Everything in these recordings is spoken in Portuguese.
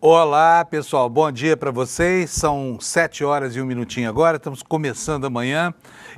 Olá, pessoal. Bom dia para vocês. São 7 horas e 1 minutinho agora. Estamos começando amanhã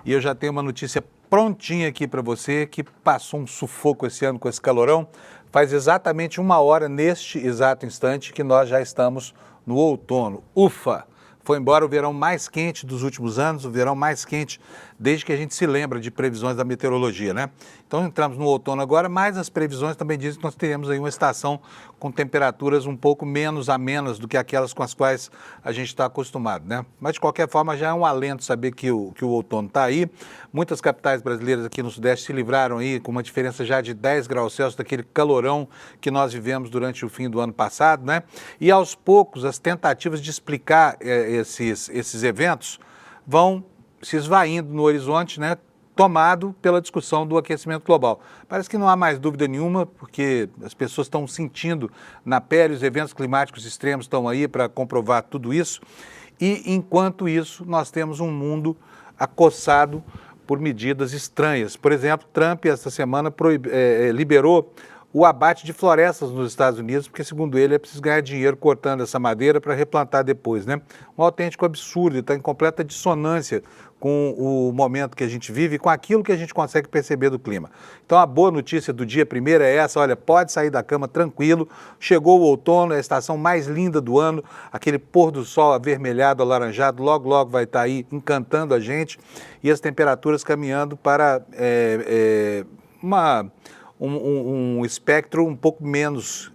e eu já tenho uma notícia prontinha aqui para você que passou um sufoco esse ano com esse calorão. Faz exatamente 1 hora neste exato instante que nós já estamos no outono. Ufa! Foi embora o verão mais quente dos últimos anos, o verão mais quente desde que a gente se lembra de previsões da meteorologia, né? Então entramos no outono agora, mas as previsões também dizem que nós teremos aí uma estação com temperaturas um pouco menos amenas do que aquelas com as quais a gente está acostumado, né? Mas de qualquer forma já é um alento saber que o outono está aí. Muitas capitais brasileiras aqui no Sudeste se livraram aí com uma diferença já de 10 graus Celsius daquele calorão que nós vivemos durante o fim do ano passado, né? E aos poucos as tentativas de explicar esses eventos vão se esvaindo no horizonte, né, tomado pela discussão do aquecimento global. Parece que não há mais dúvida nenhuma, porque as pessoas estão sentindo na pele, os eventos climáticos extremos estão aí para comprovar tudo isso, e enquanto isso nós temos um mundo acossado por medidas estranhas. Por exemplo, Trump esta semana liberou o abate de florestas nos Estados Unidos, porque, segundo ele, é preciso ganhar dinheiro cortando essa madeira para replantar depois, né? Um autêntico absurdo, está em completa dissonância com o momento que a gente vive e com aquilo que a gente consegue perceber do clima. Então, a boa notícia do dia primeiro é essa, olha, pode sair da cama tranquilo, chegou o outono, é a estação mais linda do ano, aquele pôr do sol avermelhado, alaranjado, logo, logo vai estar aí encantando a gente e as temperaturas caminhando para um espectro um pouco menos,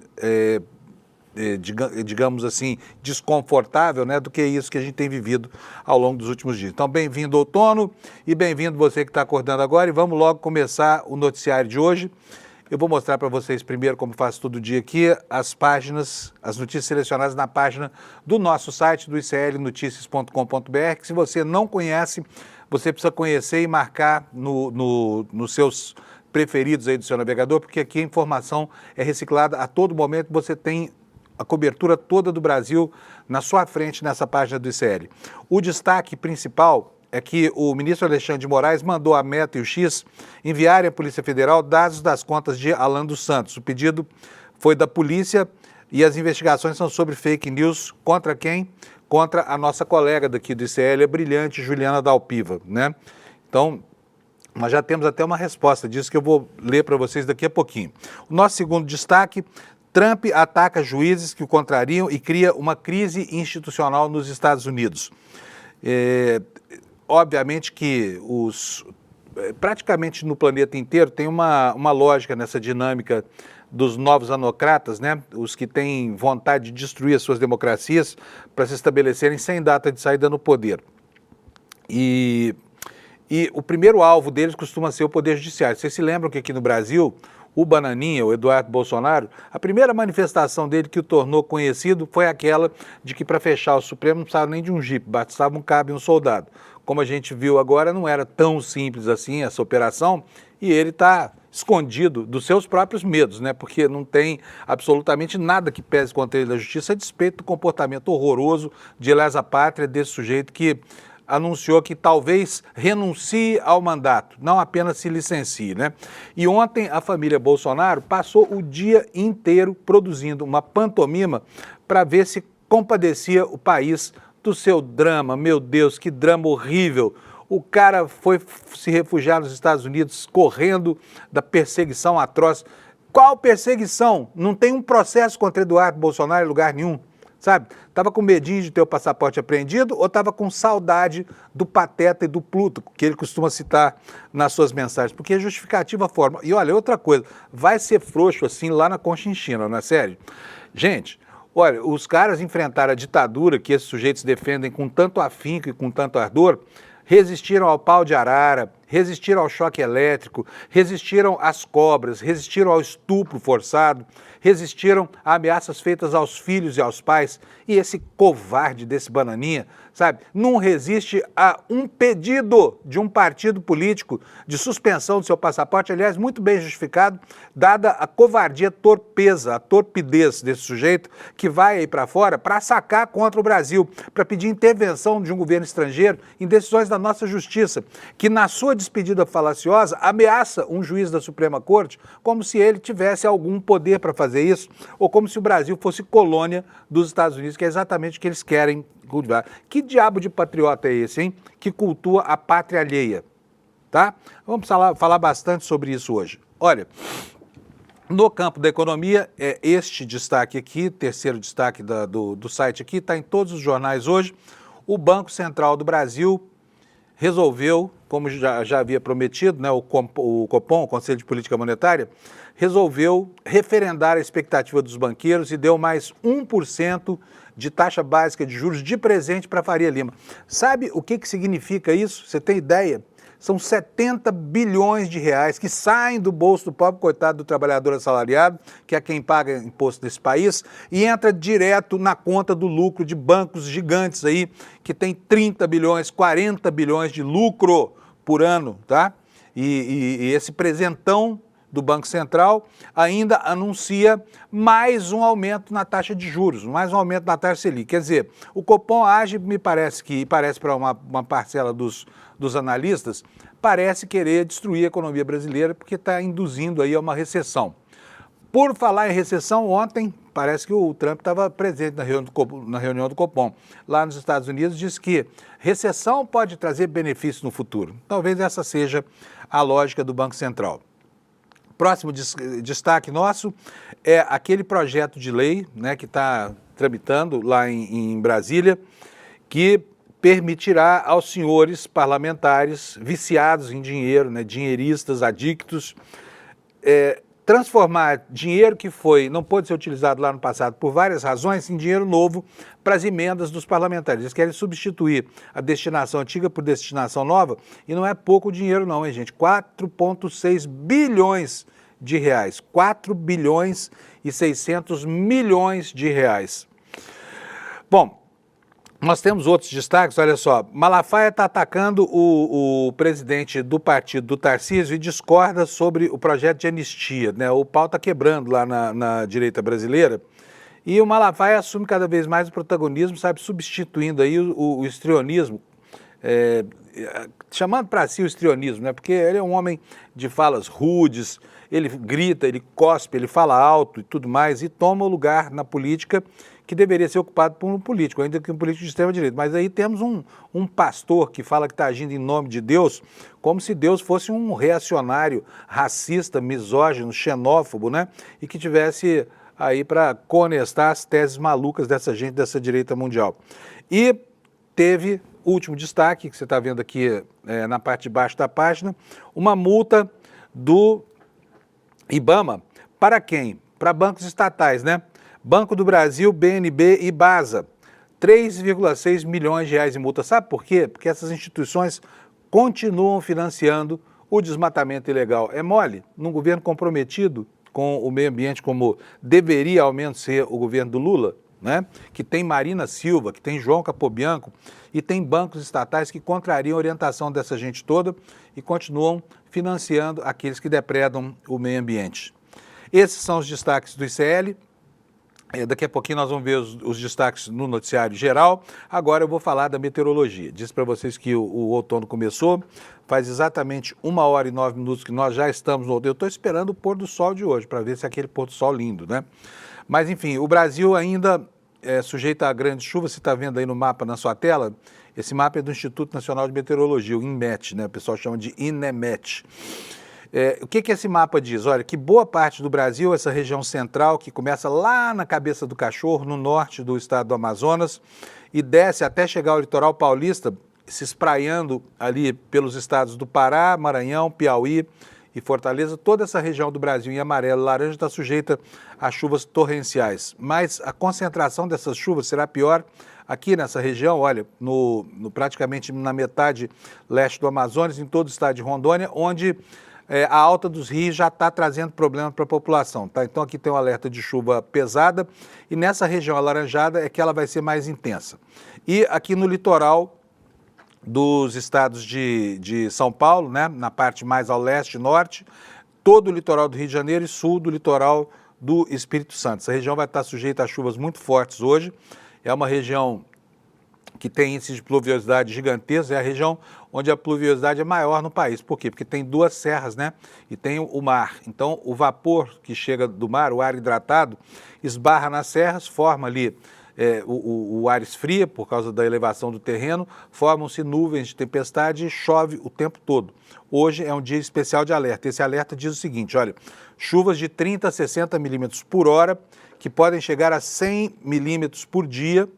digamos assim, desconfortável, né, do que isso que a gente tem vivido ao longo dos últimos dias. Então, bem-vindo outono e bem-vindo você que está acordando agora e vamos logo começar o noticiário de hoje. Eu vou mostrar para vocês primeiro, como faço todo dia aqui, as páginas, as notícias selecionadas na página do nosso site, do iclnoticias.com.br, que se você não conhece, você precisa conhecer e marcar nos seus preferidos aí do seu navegador, porque aqui a informação é reciclada a todo momento, você tem a cobertura toda do Brasil na sua frente nessa página do ICL. O destaque principal é que o ministro Alexandre de Moraes mandou a Meta e o X enviarem à Polícia Federal dados das contas de Alan dos Santos. O pedido foi da polícia e as investigações são sobre fake news contra quem? Contra a nossa colega daqui do ICL, a brilhante Juliana Dalpiva, né? Então, nós já temos até uma resposta disso que eu vou ler para vocês daqui a pouquinho. O nosso segundo destaque, Trump ataca juízes que o contrariam e cria uma crise institucional nos Estados Unidos. Obviamente que praticamente no planeta inteiro tem uma lógica nessa dinâmica dos novos anocratas, né? Os que têm vontade de destruir as suas democracias para se estabelecerem sem data de saída no poder. E o primeiro alvo deles costuma ser o Poder Judiciário. Vocês se lembram que aqui no Brasil, o Bananinha, o Eduardo Bolsonaro, a primeira manifestação dele que o tornou conhecido foi aquela de que para fechar o Supremo não precisava nem de um jipe, bastava um cabo e um soldado. Como a gente viu agora, não era tão simples assim essa operação e ele está escondido dos seus próprios medos, né? Porque não tem absolutamente nada que pese contra ele da justiça a despeito do comportamento horroroso de lesa pátria desse sujeito que anunciou que talvez renuncie ao mandato, não apenas se licencie, né? E ontem a família Bolsonaro passou o dia inteiro produzindo uma pantomima para ver se compadecia o país do seu drama. Meu Deus, que drama horrível! O cara foi se refugiar nos Estados Unidos correndo da perseguição atroz. Qual perseguição? Não tem um processo contra Eduardo Bolsonaro em lugar nenhum. Sabe, estava com medinho de ter o passaporte apreendido ou estava com saudade do Pateta e do Pluto, que ele costuma citar nas suas mensagens, porque é justificativa a forma. E olha, outra coisa, vai ser frouxo assim lá na Conchinchina, não é sério? Gente, olha, os caras enfrentaram a ditadura que esses sujeitos defendem com tanto afinco e com tanto ardor, resistiram ao pau de arara, resistiram ao choque elétrico, resistiram às cobras, resistiram ao estupro forçado, resistiram a ameaças feitas aos filhos e aos pais, e esse covarde desse Bananinha, sabe, não resiste a um pedido de um partido político de suspensão do seu passaporte, aliás, muito bem justificado, dada a covardia, torpeza, a torpidez desse sujeito que vai aí para fora para sacar contra o Brasil, para pedir intervenção de um governo estrangeiro em decisões da nossa justiça, que na sua despedida falaciosa ameaça um juiz da Suprema Corte como se ele tivesse algum poder para fazer fazer isso, ou como se o Brasil fosse colônia dos Estados Unidos, que é exatamente o que eles querem cultivar. Que diabo de patriota é esse, hein? Que cultua a pátria alheia, tá? Vamos falar bastante sobre isso hoje. Olha, no campo da economia, este destaque aqui, terceiro destaque do site aqui, está em todos os jornais hoje. O Banco Central do Brasil resolveu, como já havia prometido, né, o Copom, o Conselho de Política Monetária, resolveu referendar a expectativa dos banqueiros e deu mais 1% de taxa básica de juros de presente para a Faria Lima. Sabe o que significa isso? Você tem ideia? São 70 bilhões de reais que saem do bolso do pobre coitado do trabalhador assalariado, que é quem paga imposto nesse país, e entra direto na conta do lucro de bancos gigantes aí, que tem 30 bilhões, 40 bilhões de lucro por ano, tá? E esse presentão do Banco Central ainda anuncia mais um aumento na taxa de juros, mais um aumento na taxa Selic. Quer dizer, o Copom age, parece para uma parcela dos analistas, parece querer destruir a economia brasileira porque está induzindo aí a uma recessão. Por falar em recessão, ontem parece que o Trump estava presente na reunião do Copom. Lá nos Estados Unidos diz que recessão pode trazer benefícios no futuro. Talvez essa seja a lógica do Banco Central. Próximo destaque nosso é aquele projeto de lei, né, que está tramitando lá em Brasília, que permitirá aos senhores parlamentares viciados em dinheiro, né, dinheiristas, adictos, transformar dinheiro que não pôde ser utilizado lá no passado por várias razões em dinheiro novo para as emendas dos parlamentares. Eles querem substituir a destinação antiga por destinação nova e não é pouco dinheiro não, hein, gente? 4,6 bilhões de reais. 4 bilhões e 600 milhões de reais. Bom, nós temos outros destaques, olha só, Malafaia está atacando o presidente do partido do Tarcísio e discorda sobre o projeto de anistia, né? O pau está quebrando lá na direita brasileira e o Malafaia assume cada vez mais o protagonismo, sabe, substituindo aí o histrionismo, chamando para si o histrionismo, né? Porque ele é um homem de falas rudes, ele grita, ele cospe, ele fala alto e tudo mais e toma o lugar na política que deveria ser ocupado por um político, ainda que um político de extrema-direita. Mas aí temos um pastor que fala que está agindo em nome de Deus, como se Deus fosse um reacionário, racista, misógino, xenófobo, né? E que tivesse aí para conestar as teses malucas dessa gente, dessa direita mundial. E teve, último destaque, que você está vendo aqui na parte de baixo da página, uma multa do IBAMA. Para quem? Para bancos estatais, né? Banco do Brasil, BNB e BASA, 3,6 milhões de reais em multa. Sabe por quê? Porque essas instituições continuam financiando o desmatamento ilegal. É mole, num governo comprometido com o meio ambiente, como deveria ao menos ser o governo do Lula, né? Que tem Marina Silva, que tem João Capobianco e tem bancos estatais que contrariam a orientação dessa gente toda e continuam financiando aqueles que depredam o meio ambiente. Esses são os destaques do ICL. Daqui a pouquinho nós vamos ver os destaques no noticiário geral. Agora eu vou falar da meteorologia. Disse para vocês que o outono começou, faz exatamente 1h09 que nós já estamos no outono. Eu estou esperando o pôr do sol de hoje, para ver se é aquele pôr do sol lindo, né? Mas enfim, o Brasil ainda é sujeito a grandes chuvas. Você está vendo aí no mapa na sua tela? Esse mapa é do Instituto Nacional de Meteorologia, o INMET, né? O pessoal chama de INEMET. O que esse mapa diz? Olha, que boa parte do Brasil, essa região central, que começa lá na Cabeça do Cachorro, no norte do estado do Amazonas, e desce até chegar ao litoral paulista, se espraiando ali pelos estados do Pará, Maranhão, Piauí e Fortaleza. Toda essa região do Brasil em amarelo e laranja está sujeita a chuvas torrenciais. Mas a concentração dessas chuvas será pior aqui nessa região, olha, praticamente na metade leste do Amazonas, em todo o estado de Rondônia, onde a alta dos rios já está trazendo problema para a população, tá? Então aqui tem um alerta de chuva pesada e nessa região alaranjada é que ela vai ser mais intensa. E aqui no litoral dos estados de São Paulo, né, na parte mais ao leste e norte, todo o litoral do Rio de Janeiro e sul do litoral do Espírito Santo. Essa região vai estar sujeita a chuvas muito fortes hoje. É uma região que tem índice de pluviosidade gigantesco, é a região onde a pluviosidade é maior no país. Por quê? Porque tem duas serras, né? E tem o mar. Então, o vapor que chega do mar, o ar hidratado, esbarra nas serras, forma ali, o ar esfria por causa da elevação do terreno, formam-se nuvens de tempestade e chove o tempo todo. Hoje é um dia especial de alerta. Esse alerta diz o seguinte, olha, chuvas de 30 a 60 milímetros por hora, que podem chegar a 100 milímetros por dia,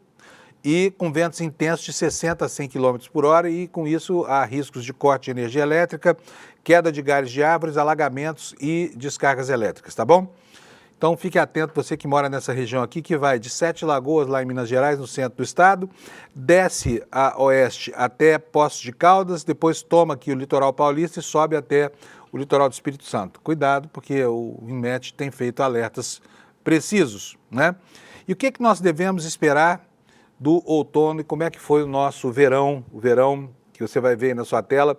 e com ventos intensos de 60 a 100 km por hora, e com isso há riscos de corte de energia elétrica, queda de galhos de árvores, alagamentos e descargas elétricas, tá bom? Então fique atento, você que mora nessa região aqui, que vai de Sete Lagoas, lá em Minas Gerais, no centro do estado, desce a oeste até Poços de Caldas, depois toma aqui o litoral paulista e sobe até o litoral do Espírito Santo. Cuidado, porque o INMET tem feito alertas precisos, né? E o que é que nós devemos esperar do outono e como é que foi o nosso verão, o verão que você vai ver aí na sua tela,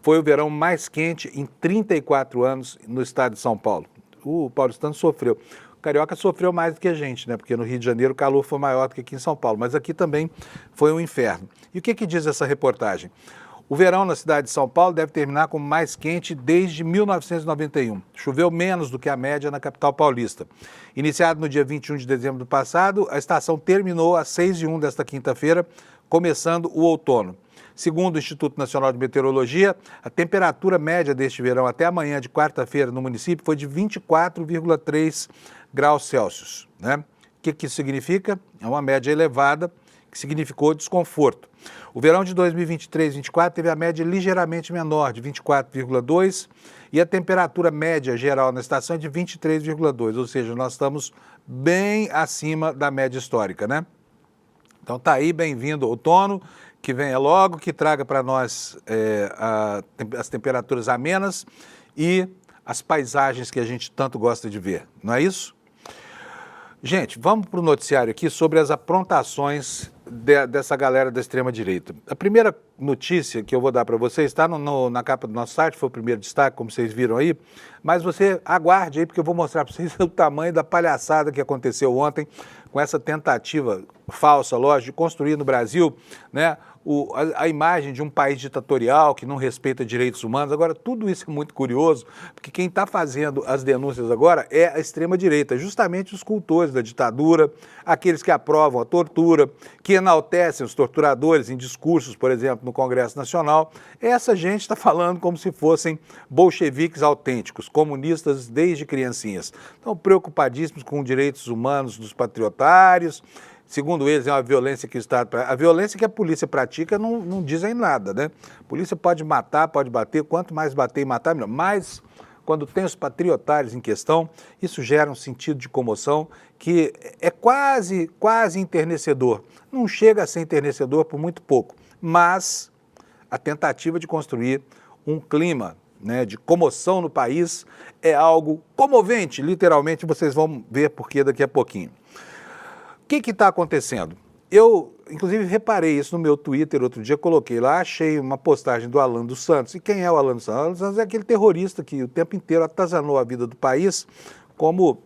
foi o verão mais quente em 34 anos no estado de São Paulo. O paulistano sofreu. O carioca sofreu mais do que a gente, né? Porque no Rio de Janeiro o calor foi maior do que aqui em São Paulo, mas aqui também foi um inferno. E o que que diz essa reportagem? O verão na cidade de São Paulo deve terminar como mais quente desde 1991. Choveu menos do que a média na capital paulista. Iniciado no dia 21 de dezembro do passado, a estação terminou às 6h01 desta quinta-feira, começando o outono. Segundo o Instituto Nacional de Meteorologia, a temperatura média deste verão até amanhã de quarta-feira no município foi de 24,3 graus Celsius, né? O que isso significa? É uma média elevada, que significou desconforto. O verão de 2023-24 teve a média ligeiramente menor, de 24,2, e a temperatura média geral na estação é de 23,2, ou seja, nós estamos bem acima da média histórica, né? Então tá aí, bem-vindo outono, que venha logo, que traga para nós as temperaturas amenas e as paisagens que a gente tanto gosta de ver, não é isso? Gente, vamos para o noticiário aqui sobre as aprontações dessa galera da extrema-direita. A primeira notícia que eu vou dar para vocês está na capa do nosso site, foi o primeiro destaque, como vocês viram aí, mas você aguarde aí, porque eu vou mostrar para vocês o tamanho da palhaçada que aconteceu ontem com essa tentativa falsa, lógico, de construir no Brasil, né, a imagem de um país ditatorial que não respeita direitos humanos. Agora, tudo isso é muito curioso, porque quem está fazendo as denúncias agora é a extrema-direita, justamente os cultores da ditadura, aqueles que aprovam a tortura, que enaltecem os torturadores em discursos, por exemplo, no Congresso Nacional. Essa gente está falando como se fossem bolcheviques autênticos, comunistas desde criancinhas. Estão preocupadíssimos com os direitos humanos dos patriotários. Segundo eles, é uma violência que o Estado... A violência que a polícia pratica não dizem nada, né? A polícia pode matar, pode bater, quanto mais bater e matar, melhor. Mas, quando tem os patriotários em questão, isso gera um sentido de comoção que é quase enternecedor. Não chega a ser enternecedor por muito pouco, mas a tentativa de construir um clima, né, de comoção no país é algo comovente, literalmente, vocês vão ver por que daqui a pouquinho. O que está acontecendo? Eu, inclusive, reparei isso no meu Twitter outro dia, coloquei lá, achei uma postagem do Alan dos Santos. E quem é o Alan dos Santos? O Alan dos Santos é aquele terrorista que o tempo inteiro atazanou a vida do país como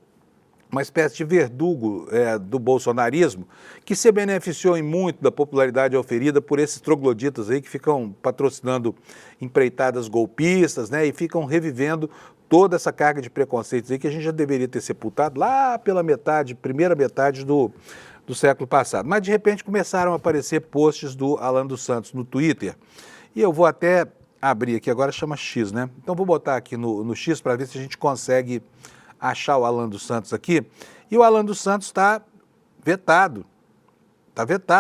uma espécie de verdugo do bolsonarismo, que se beneficiou em muito da popularidade oferida por esses trogloditas aí que ficam patrocinando empreitadas golpistas, né, e ficam revivendo toda essa carga de preconceitos aí que a gente já deveria ter sepultado lá pela primeira metade do século passado. Mas de repente começaram a aparecer posts do Alan dos Santos no Twitter, e eu vou até abrir aqui, agora chama X, né? Então vou botar aqui no X para ver se a gente consegue achar o Alan dos Santos aqui. E o Alan dos Santos está vetado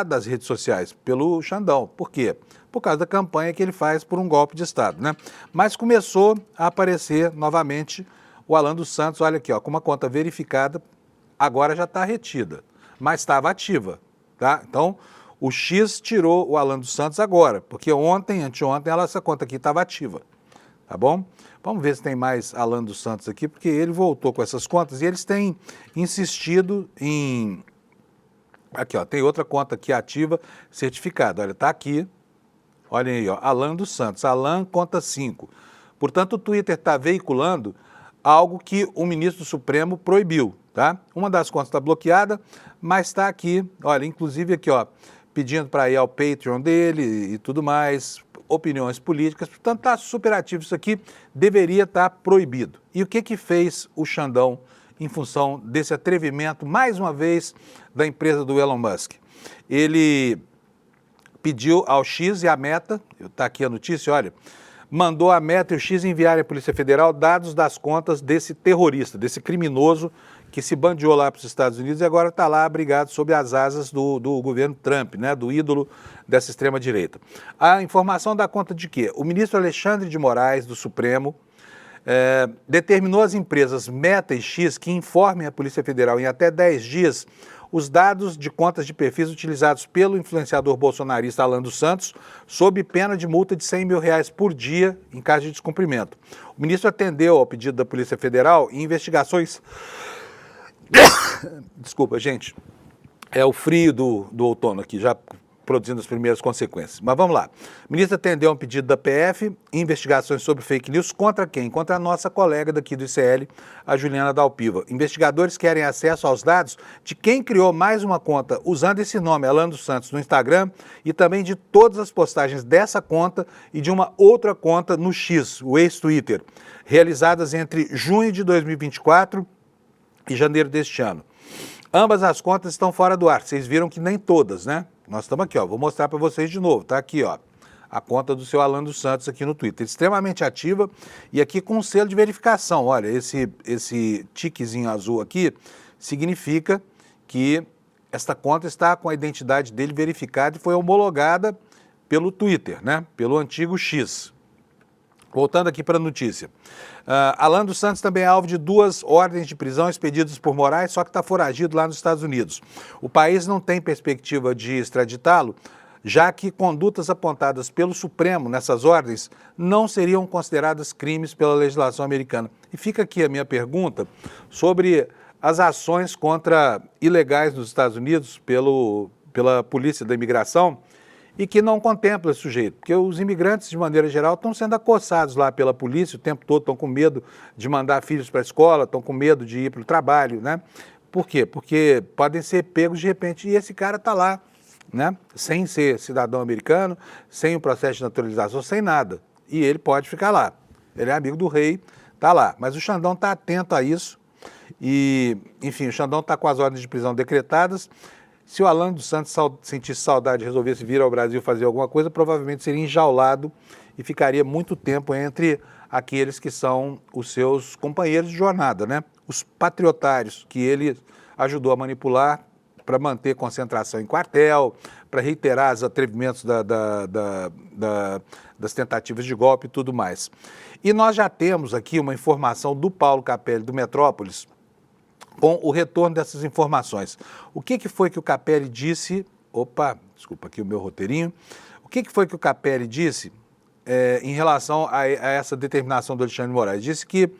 das redes sociais pelo Xandão. Por quê? Por causa da campanha que ele faz por um golpe de Estado, né? Mas começou a aparecer novamente o Alan dos Santos, olha aqui, ó, com uma conta verificada, agora já está retida, mas estava ativa, tá? Então, o X tirou o Alan dos Santos agora, porque anteontem, essa conta aqui estava ativa, tá bom? Vamos ver se tem mais Alan dos Santos aqui, porque ele voltou com essas contas e eles têm insistido em... Aqui, ó, tem outra conta aqui ativa, certificada, olha, está aqui. Olhem aí, ó, Alan dos Santos, Alan conta 5. Portanto, o Twitter está veiculando algo que o ministro do Supremo proibiu, tá? Uma das contas está bloqueada, mas está aqui, olha, inclusive aqui, ó, pedindo para ir ao Patreon dele e tudo mais, opiniões políticas, portanto está super ativo isso aqui, deveria estar proibido. E o que fez o Xandão em função desse atrevimento, mais uma vez, da empresa do Elon Musk? Ele pediu ao X e à Meta, está aqui a notícia, olha, mandou a Meta e o X enviarem à Polícia Federal dados das contas desse terrorista, desse criminoso que se bandeou lá para os Estados Unidos e agora está lá abrigado sob as asas do governo Trump, né, do ídolo dessa extrema-direita. A informação dá conta de que o ministro Alexandre de Moraes, do Supremo, determinou às empresas Meta e X que informem à Polícia Federal em até 10 dias os dados de contas de perfis utilizados pelo influenciador bolsonarista Alan dos Santos, sob pena de multa de R$100 mil por dia em caso de descumprimento. O ministro atendeu ao pedido da Polícia Federal e investigações... Desculpa, gente, é o frio do outono aqui, já produzindo as primeiras consequências. Mas vamos lá. O ministro atendeu a um pedido da PF, investigações sobre fake news contra quem? Contra a nossa colega daqui do ICL, a Juliana Dalpiva. Investigadores querem acesso aos dados de quem criou mais uma conta usando esse nome, Alan dos Santos, no Instagram, e também de todas as postagens dessa conta e de uma outra conta no X, o ex-Twitter, realizadas entre junho de 2024 e janeiro deste ano. Ambas as contas estão fora do ar. Vocês viram que nem todas, né? Nós estamos aqui, ó. Vou mostrar para vocês de novo. Tá aqui, ó. A conta do seu Alan dos Santos aqui no Twitter. Extremamente ativa e aqui com um selo de verificação. Olha, esse tiquezinho azul aqui significa que esta conta está com a identidade dele verificada e foi homologada pelo Twitter, né? Pelo antigo X. Voltando aqui para a notícia. Alan dos Santos também é alvo de 2 ordens de prisão expedidas por Moraes, só que está foragido lá nos Estados Unidos. O país não tem perspectiva de extraditá-lo, já que condutas apontadas pelo Supremo nessas ordens não seriam consideradas crimes pela legislação americana. E fica aqui a minha pergunta sobre as ações contra ilegais nos Estados Unidos pela Polícia da Imigração, e que não contempla esse sujeito, porque os imigrantes, de maneira geral, estão sendo acossados lá pela polícia o tempo todo, estão com medo de mandar filhos para a escola, estão com medo de ir para o trabalho, né? Por quê? Porque podem ser pegos de repente, e esse cara está lá, né? Sem ser cidadão americano, sem o processo de naturalização, sem nada, e ele pode ficar lá. Ele é amigo do rei, está lá, mas o Xandão está atento a isso, e, enfim, o Xandão está com as ordens de prisão decretadas. Se o Alan dos Santos sentisse saudade e resolvesse vir ao Brasil fazer alguma coisa, provavelmente seria enjaulado e ficaria muito tempo entre aqueles que são os seus companheiros de jornada, né? Os patriotários que ele ajudou a manipular para manter concentração em quartel, para reiterar os atrevimentos das tentativas de golpe e tudo mais. E nós já temos aqui uma informação do Paulo Capelli, do Metrópolis, com o retorno dessas informações. O que foi que o Capelli disse? Opa, desculpa aqui o meu roteirinho. O que foi que o Capelli disse em relação a essa determinação do Alexandre de Moraes? Disse que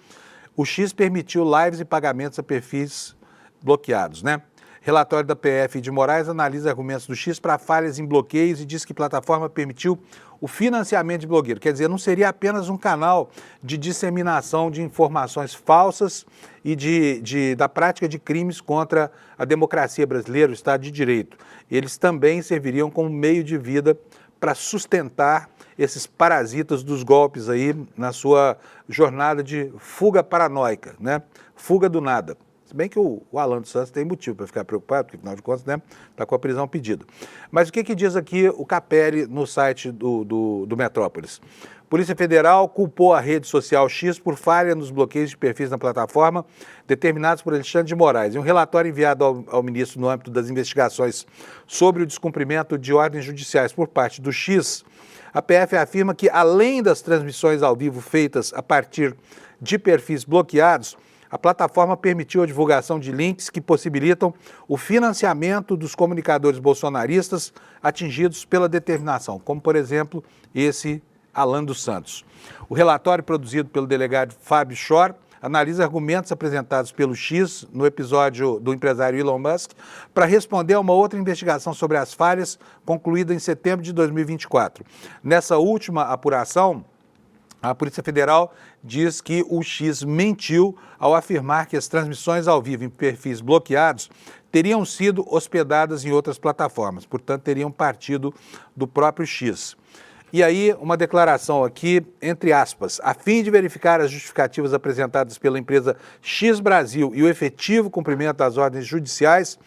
o X permitiu lives e pagamentos a perfis bloqueados, né? Relatório da PF de Moraes analisa argumentos do X para falhas em bloqueios e diz que a plataforma permitiu o financiamento de blogueiro. Quer dizer, não seria apenas um canal de disseminação de informações falsas e da prática de crimes contra a democracia brasileira, o Estado de Direito. Eles também serviriam como meio de vida para sustentar esses parasitas dos golpes aí na sua jornada de fuga paranoica, né? Fuga do nada. Se bem que o Alan dos Santos tem motivo para ficar preocupado, porque, afinal de contas, né, está com a prisão pedida. Mas o que diz aqui o Capelli no site do Metrópolis? Polícia Federal culpou a rede social X por falha nos bloqueios de perfis na plataforma determinados por Alexandre de Moraes. Em um relatório enviado ao ministro no âmbito das investigações sobre o descumprimento de ordens judiciais por parte do X, a PF afirma que, além das transmissões ao vivo feitas a partir de perfis bloqueados, a plataforma permitiu a divulgação de links que possibilitam o financiamento dos comunicadores bolsonaristas atingidos pela determinação, como, por exemplo, esse Alan dos Santos. O relatório produzido pelo delegado Fábio Schor analisa argumentos apresentados pelo X no episódio do empresário Elon Musk para responder a uma outra investigação sobre as falhas concluída em setembro de 2024. Nessa última apuração, A Polícia Federal diz que o X mentiu ao afirmar que as transmissões ao vivo em perfis bloqueados teriam sido hospedadas em outras plataformas, portanto, teriam partido do próprio X. E aí, uma declaração aqui, entre aspas, a fim de verificar as justificativas apresentadas pela empresa X Brasil e o efetivo cumprimento das ordens judiciais,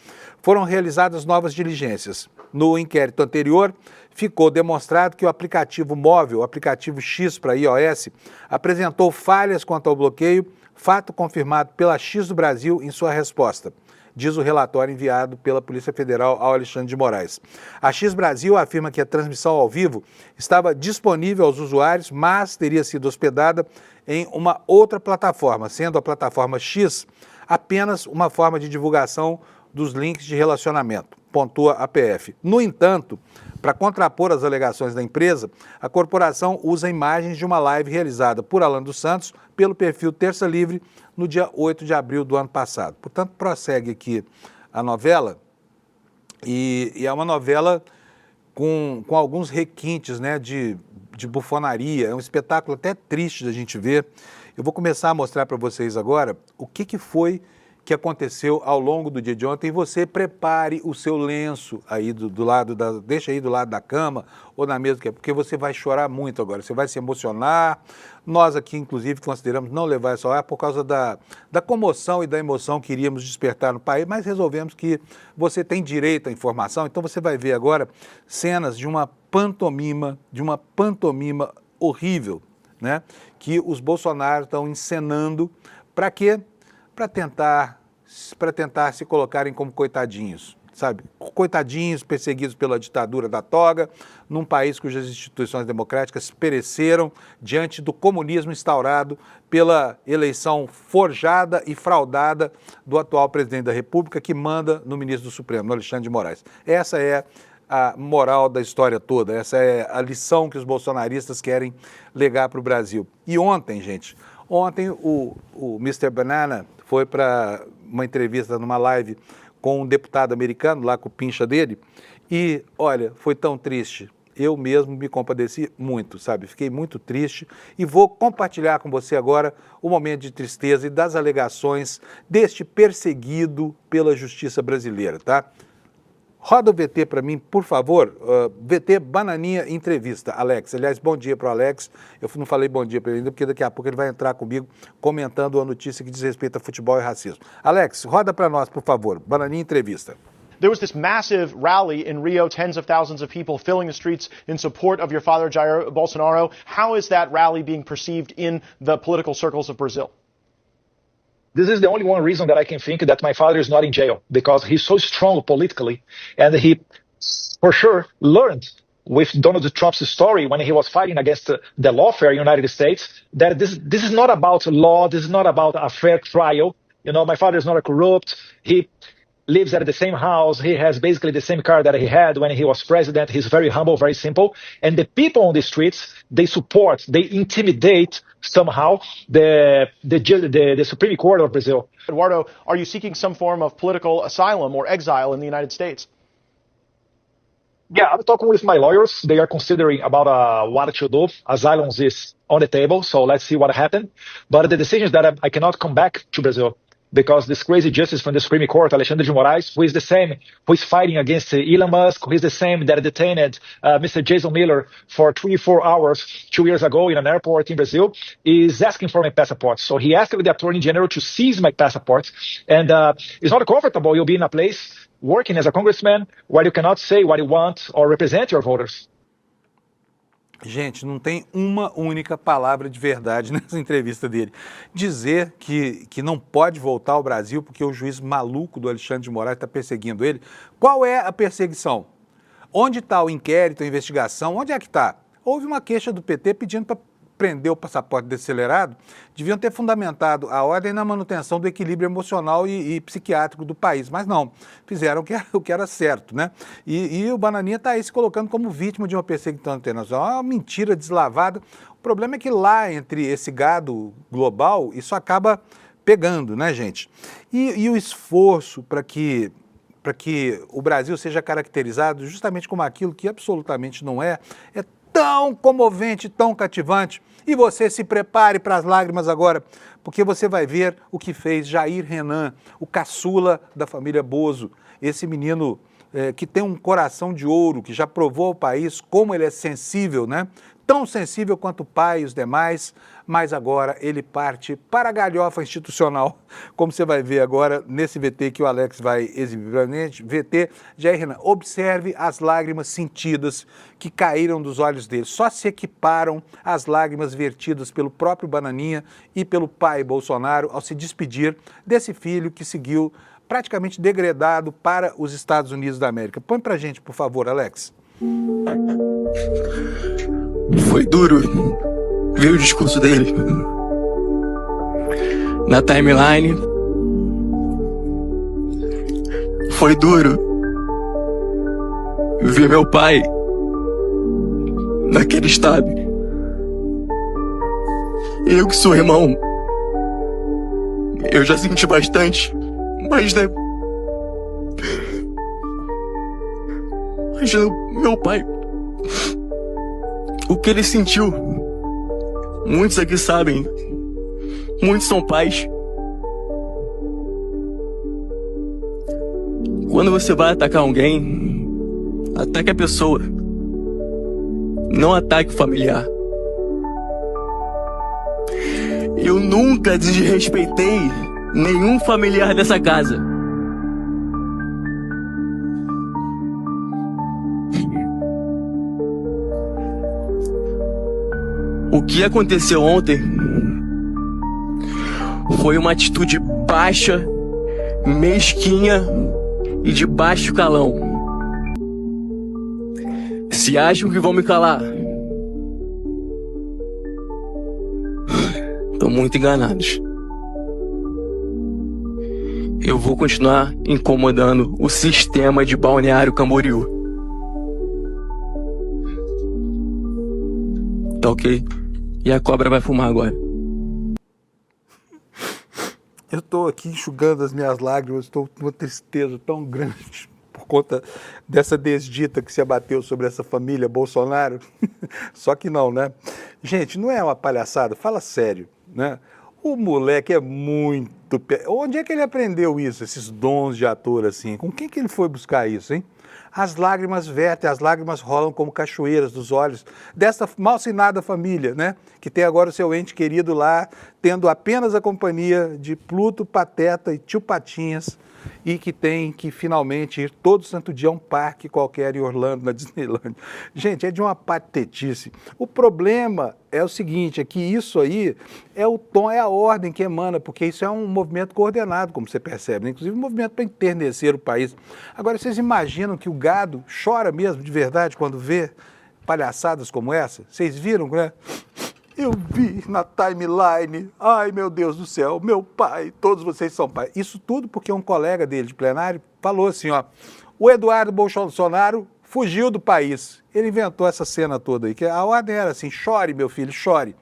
foram realizadas novas diligências. No inquérito anterior, ficou demonstrado que o aplicativo móvel, o aplicativo X para iOS, apresentou falhas quanto ao bloqueio, fato confirmado pela X do Brasil em sua resposta, diz o relatório enviado pela Polícia Federal ao Alexandre de Moraes. A X Brasil afirma que a transmissão ao vivo estava disponível aos usuários, mas teria sido hospedada em uma outra plataforma, sendo a plataforma X apenas uma forma de divulgação dos links de relacionamento, pontua a PF. No entanto, para contrapor as alegações da empresa, a corporação usa imagens de uma live realizada por Alan dos Santos pelo perfil Terça Livre no dia 8 de abril do ano passado. Portanto, prossegue aqui a novela e é uma novela com alguns requintes, né, de bufonaria. É um espetáculo até triste da gente ver. Eu vou começar a mostrar para vocês agora o que foi que aconteceu ao longo do dia de ontem. E você prepare o seu lenço aí do lado deixa aí do lado da cama ou na mesa, porque você vai chorar muito agora, você vai se emocionar. Nós aqui, inclusive, consideramos não levar essa hora por causa da comoção e da emoção que iríamos despertar no país, mas resolvemos que você tem direito à informação, então você vai ver agora cenas de uma pantomima horrível, né, que os Bolsonaro estão encenando. Para quê? Para tentar se colocarem como coitadinhos, sabe? Coitadinhos perseguidos pela ditadura da toga, num país cujas instituições democráticas pereceram diante do comunismo instaurado pela eleição forjada e fraudada do atual presidente da República, que manda no ministro do Supremo, no Alexandre de Moraes. Essa é a moral da história toda, essa é a lição que os bolsonaristas querem legar para o Brasil. E ontem, gente, o Mr. Banana foi para uma entrevista numa live com um deputado americano, lá com o pincha dele, e, olha, foi tão triste. Eu mesmo me compadeci muito, sabe? Fiquei muito triste e vou compartilhar com você agora o momento de tristeza e das alegações deste perseguido pela justiça brasileira, tá? Roda o VT para mim, por favor. VT Bananinha Entrevista. Alex, aliás, bom dia para o Alex. Eu não falei bom dia para ele ainda, porque daqui a pouco ele vai entrar comigo comentando a notícia que diz respeito a futebol e racismo. Alex, roda para nós, por favor. Bananinha Entrevista. There was this massive rally in Rio, tens of thousands of people filling the streets in support of your father, Jair Bolsonaro. How is that rally being perceived in the political circles of Brazil? This is the only one reason that I can think that my father is not in jail, because he's so strong politically, and he, for sure, learned with Donald Trump's story when he was fighting against the lawfare in the United States, that this is not about law, this is not about a fair trial. You know, my father is not a corrupt. He lives at the same house. He has basically the same car that he had when he was president. He's very humble, very simple. And the people on the streets, they support, they intimidate somehow the Supreme Court of Brazil. Eduardo, are you seeking some form of political asylum or exile in the United States? Yeah, I'm talking with my lawyers. They are considering about what to do. Asylum is on the table, so let's see what happens. But the decision is that I cannot come back to Brazil, because this crazy justice from the Supreme Court, Alexandre de Moraes, who is the same, who is fighting against Elon Musk, who is the same that detained Mr. Jason Miller for 24 hours 2 years ago in an airport in Brazil, is asking for my passport. So he asked the Attorney General to seize my passport. And it's not comfortable. You'll be in a place working as a congressman where you cannot say what you want or represent your voters. Gente, não tem uma única palavra de verdade nessa entrevista dele. Dizer que não pode voltar ao Brasil porque o juiz maluco do Alexandre de Moraes está perseguindo ele. Qual é a perseguição? Onde está o inquérito, a investigação? Onde é que está? Houve uma queixa do PT pedindo para prender o passaporte desacelerado. Deviam ter fundamentado a ordem na manutenção do equilíbrio emocional e psiquiátrico do país, mas não, fizeram o que era certo, né? E o Bananinha está aí se colocando como vítima de uma perseguição internacional, uma mentira deslavada. O problema é que lá entre esse gado global, isso acaba pegando, né, gente? E o esforço para que o Brasil seja caracterizado justamente como aquilo que absolutamente não é tão comovente, tão cativante. E você se prepare para as lágrimas agora, porque você vai ver o que fez Jair Renan, o caçula da família Bozo, esse menino que tem um coração de ouro, que já provou ao país como ele é sensível, né? Tão sensível quanto o pai e os demais, mas agora ele parte para a galhofa institucional, como você vai ver agora nesse VT que o Alex vai exibir para a gente. VT, Jair Renan, observe as lágrimas sentidas que caíram dos olhos dele. Só se equiparam às lágrimas vertidas pelo próprio Bananinha e pelo pai Bolsonaro ao se despedir desse filho que seguiu praticamente degradado para os Estados Unidos da América. Põe pra gente, por favor, Alex. Foi duro ver o discurso dele na timeline. Foi duro ver meu pai naquele estado. Eu que sou irmão, eu já senti bastante, mas né? Mas meu pai, o que ele sentiu, muitos aqui sabem, muitos são pais. Quando você vai atacar alguém, ataque a pessoa, não ataque o familiar. Eu nunca desrespeitei nenhum familiar dessa casa. O que aconteceu ontem foi uma atitude baixa, mesquinha e de baixo calão. Se acham que vão me calar, estão muito enganados. Eu vou continuar incomodando o sistema de Balneário Camboriú. Tá ok? E a cobra vai fumar agora. Eu estou aqui enxugando as minhas lágrimas, estou com uma tristeza tão grande por conta dessa desdita que se abateu sobre essa família Bolsonaro. Só que não, né? Gente, não é uma palhaçada, fala sério, né? O moleque é muito... Onde é que ele aprendeu isso, esses dons de ator assim? Com quem que ele foi buscar isso, hein? As lágrimas vertem, as lágrimas rolam como cachoeiras dos olhos dessa malsinada família, né? Que tem agora o seu ente querido lá, tendo apenas a companhia de Pluto, Pateta e Tio Patinhas, e que tem que finalmente ir todo santo dia a um parque qualquer em Orlando, na Disneyland. Gente, é de uma patetice. O problema é o seguinte, é que isso aí é o tom, é a ordem que emana, porque isso é um movimento coordenado, como você percebe, né? Inclusive um movimento para enternecer o país. Agora, vocês imaginam que o gado chora mesmo de verdade quando vê palhaçadas como essa? Vocês viram, né? Eu vi na timeline, ai meu Deus do céu, meu pai, todos vocês são pais. Isso tudo porque um colega dele de plenário falou assim, ó, o Eduardo Bolsonaro fugiu do país. Ele inventou essa cena toda aí, que a ordem era assim, chore meu filho, chore.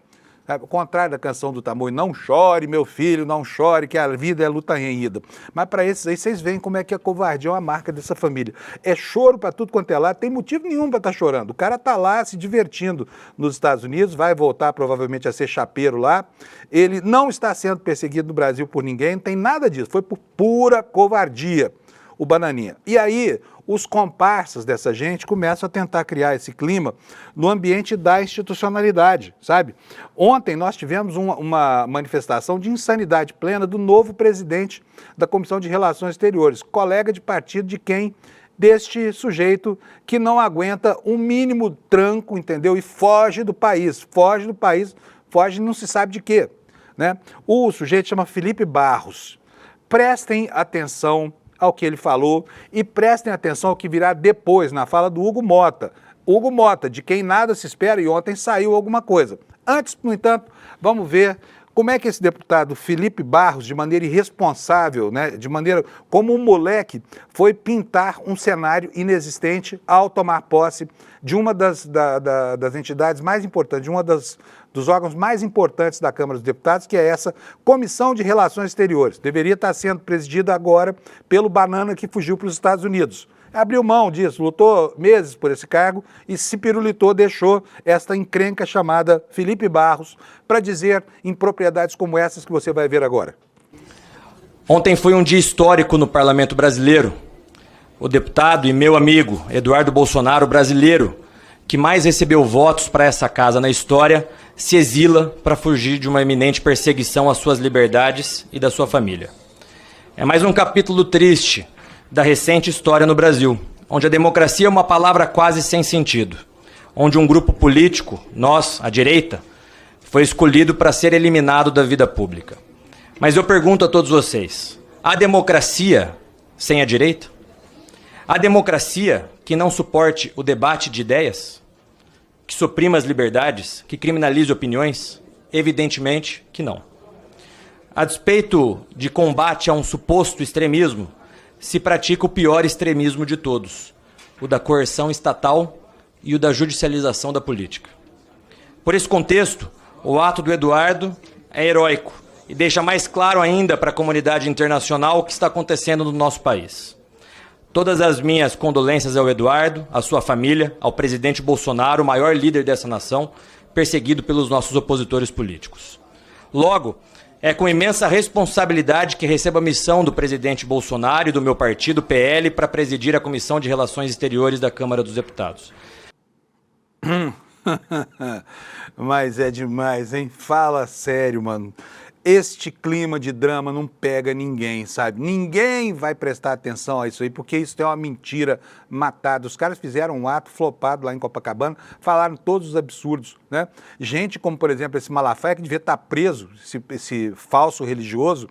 Ao contrário da canção do Tamoio, não chore meu filho, não chore, que a vida é luta renhida. Mas para esses aí, vocês veem como é que a covardia é uma marca dessa família. É choro para tudo quanto é lado, tem motivo nenhum para estar chorando. O cara tá lá se divertindo nos Estados Unidos, vai voltar provavelmente a ser chapeiro lá. Ele não está sendo perseguido no Brasil por ninguém, não tem nada disso, foi por pura covardia. O Bananinha. E aí, os comparsas dessa gente começam a tentar criar esse clima no ambiente da institucionalidade, sabe? Ontem nós tivemos uma manifestação de insanidade plena do novo presidente da Comissão de Relações Exteriores, colega de partido de quem? Deste sujeito que não aguenta um mínimo tranco, entendeu? E foge do país, foge não se sabe de quê, né? O sujeito chama Felipe Barros. Prestem atenção ao que ele falou e prestem atenção ao que virá depois na fala do Hugo Mota. Hugo Mota, de quem nada se espera, e ontem saiu alguma coisa. Antes, no entanto, vamos ver como é que esse deputado Felipe Barros, de maneira irresponsável, né, de maneira como um moleque, foi pintar um cenário inexistente ao tomar posse de uma das entidades mais importantes, de uma dos órgãos mais importantes da Câmara dos Deputados, que é essa Comissão de Relações Exteriores. Deveria estar sendo presidida agora pelo Banana que fugiu para os Estados Unidos. abriu mão disso, lutou meses por esse cargo e se pirulitou, deixou esta encrenca chamada Felipe Barros para dizer impropriedades como essas que você vai ver agora. Ontem foi um dia histórico no Parlamento Brasileiro. O deputado e meu amigo Eduardo Bolsonaro, brasileiro, que mais recebeu votos para essa casa na história, se exila para fugir de uma iminente perseguição às suas liberdades e da sua família. É mais um capítulo triste da recente história no Brasil, onde a democracia é uma palavra quase sem sentido, onde um grupo político, nós, a direita, foi escolhido para ser eliminado da vida pública. Mas eu pergunto a todos vocês, há democracia sem a direita? Há democracia que não suporte o debate de ideias? Que suprima as liberdades? Que criminalize opiniões? Evidentemente que não. A despeito de combate a um suposto extremismo, se pratica o pior extremismo de todos, o da coerção estatal e o da judicialização da política. Por esse contexto, o ato do Eduardo é heróico e deixa mais claro ainda para a comunidade internacional o que está acontecendo no nosso país. Todas as minhas condolências ao Eduardo, à sua família, ao presidente Bolsonaro, o maior líder dessa nação, perseguido pelos nossos opositores políticos. Logo, é com imensa responsabilidade que recebo a missão do presidente Bolsonaro e do meu partido, PL, para presidir a Comissão de Relações Exteriores da Câmara dos Deputados. Mas é demais, hein? Fala sério, mano. Este clima de drama não pega ninguém, sabe? Ninguém vai prestar atenção a isso aí, porque isso é uma mentira matada. Os caras fizeram um ato flopado lá em Copacabana, falaram todos os absurdos, né? Gente como, por exemplo, esse Malafaia, que devia estar preso, esse falso religioso,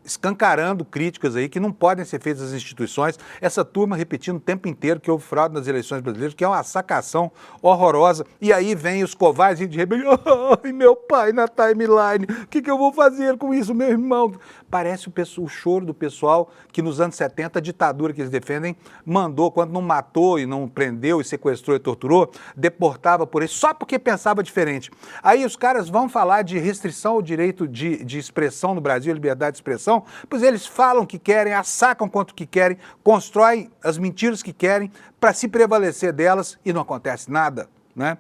escancarando críticas aí que não podem ser feitas às instituições. Essa turma repetindo o tempo inteiro que houve fraude nas eleições brasileiras, que é uma sacação horrorosa. E aí vem os covardes de rebelião. Ai, meu pai na timeline, o que eu vou fazer com isso, meu irmão? Parece o choro do pessoal que nos anos 70, a ditadura que eles defendem, mandou, quando não matou e não prendeu e sequestrou e torturou, deportava por isso, só porque pensava diferente. Aí os caras vão falar de restrição ao direito de expressão no Brasil, liberdade de expressão, pois eles falam o que querem, assacam quanto que querem, constroem as mentiras que querem para se prevalecer delas e não acontece nada, né?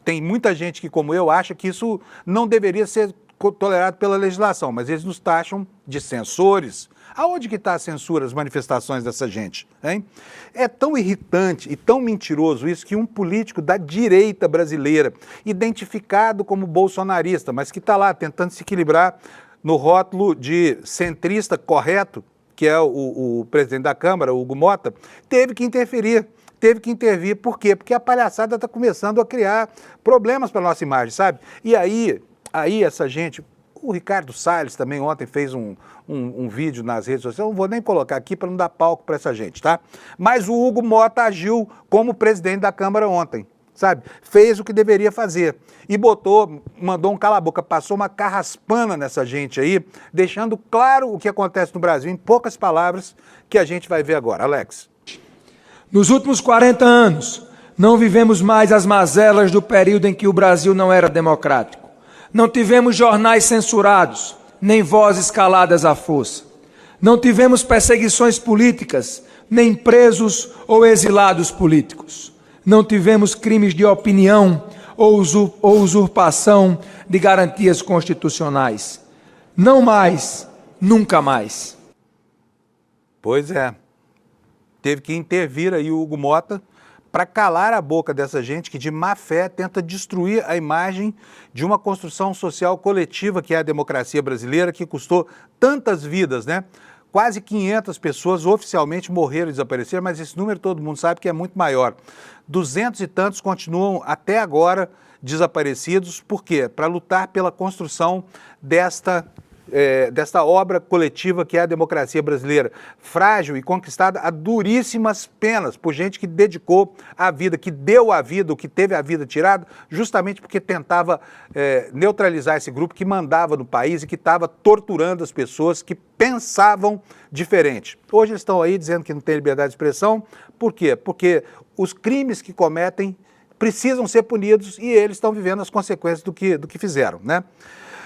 Tem muita gente que, como eu, acha que isso não deveria ser tolerado pela legislação, mas eles nos taxam de censores. Aonde que está a censura, as manifestações dessa gente, hein? É tão irritante e tão mentiroso isso que um político da direita brasileira, identificado como bolsonarista, mas que está lá tentando se equilibrar no rótulo de centrista correto, que é o presidente da Câmara, o Hugo Mota, teve que interferir. Teve que intervir. Por quê? Porque a palhaçada está começando a criar problemas para a nossa imagem, sabe? E aí essa gente, o Ricardo Salles também ontem fez um vídeo nas redes sociais, eu não vou nem colocar aqui para não dar palco para essa gente, tá? Mas o Hugo Mota agiu como presidente da Câmara ontem, sabe? Fez o que deveria fazer e mandou um cala-boca, passou uma carraspana nessa gente aí, deixando claro o que acontece no Brasil, em poucas palavras, que a gente vai ver agora. Alex. Nos últimos 40 anos, não vivemos mais as mazelas do período em que o Brasil não era democrático. Não tivemos jornais censurados, nem vozes caladas à força. Não tivemos perseguições políticas, nem presos ou exilados políticos. Não tivemos crimes de opinião ou usurpação de garantias constitucionais. Não mais, nunca mais. Pois é. Teve que intervir aí o Hugo Mota para calar a boca dessa gente que de má fé tenta destruir a imagem de uma construção social coletiva que é a democracia brasileira, que custou tantas vidas, né? Quase 500 pessoas oficialmente morreram e desapareceram, mas esse número todo mundo sabe que é muito maior. 200 e tantos continuam até agora desaparecidos. Por quê? Para lutar pela construção desta obra coletiva que é a democracia brasileira, frágil e conquistada a duríssimas penas por gente que dedicou a vida, que deu a vida, o que teve a vida tirada, justamente porque tentava neutralizar esse grupo que mandava no país e que estava torturando as pessoas que pensavam diferente. Hoje eles estão aí dizendo que não tem liberdade de expressão. Por quê? Porque os crimes que cometem precisam ser punidos e eles estão vivendo as consequências do que fizeram, né?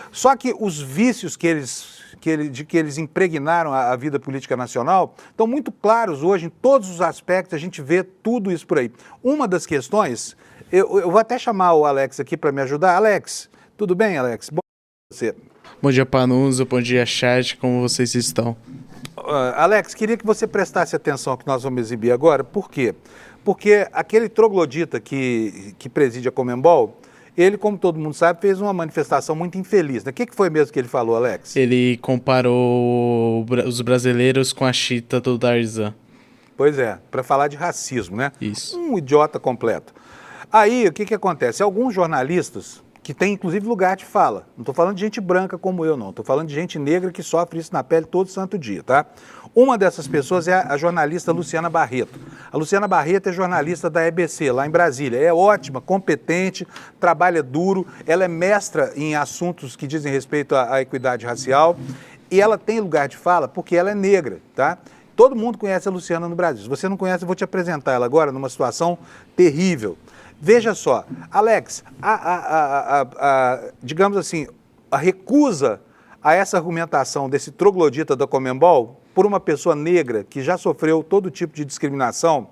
Só que os vícios que eles de que eles impregnaram a vida política nacional, estão muito claros hoje em todos os aspectos, a gente vê tudo isso por aí. Uma das questões, eu vou até chamar o Alex aqui para me ajudar. Alex, tudo bem, Alex? Bom dia pra você. Bom dia, Panuso. Bom dia, chat. Como vocês estão? Alex, queria que você prestasse atenção ao que nós vamos exibir agora. Por quê? Porque aquele troglodita que preside a Conmebol, ele, como todo mundo sabe, fez uma manifestação muito infeliz, né? O que foi mesmo que ele falou, Alex? Ele comparou os brasileiros com a chita do Tarzan. Pois é, para falar de racismo, né? Isso. Um idiota completo. Aí, o que acontece? Alguns jornalistas, que têm inclusive lugar de fala, não estou falando de gente branca como eu, não, estou falando de gente negra que sofre isso na pele todo santo dia, tá? Uma dessas pessoas é a jornalista Luciana Barreto. A Luciana Barreto é jornalista da EBC, lá em Brasília. É ótima, competente, trabalha duro, ela é mestra em assuntos que dizem respeito à equidade racial e ela tem lugar de fala porque ela é negra, tá? Todo mundo conhece a Luciana no Brasil. Se você não conhece, eu vou te apresentar ela agora numa situação terrível. Veja só, Alex, digamos assim, a recusa a essa argumentação desse troglodita da Conmebol por uma pessoa negra que já sofreu todo tipo de discriminação,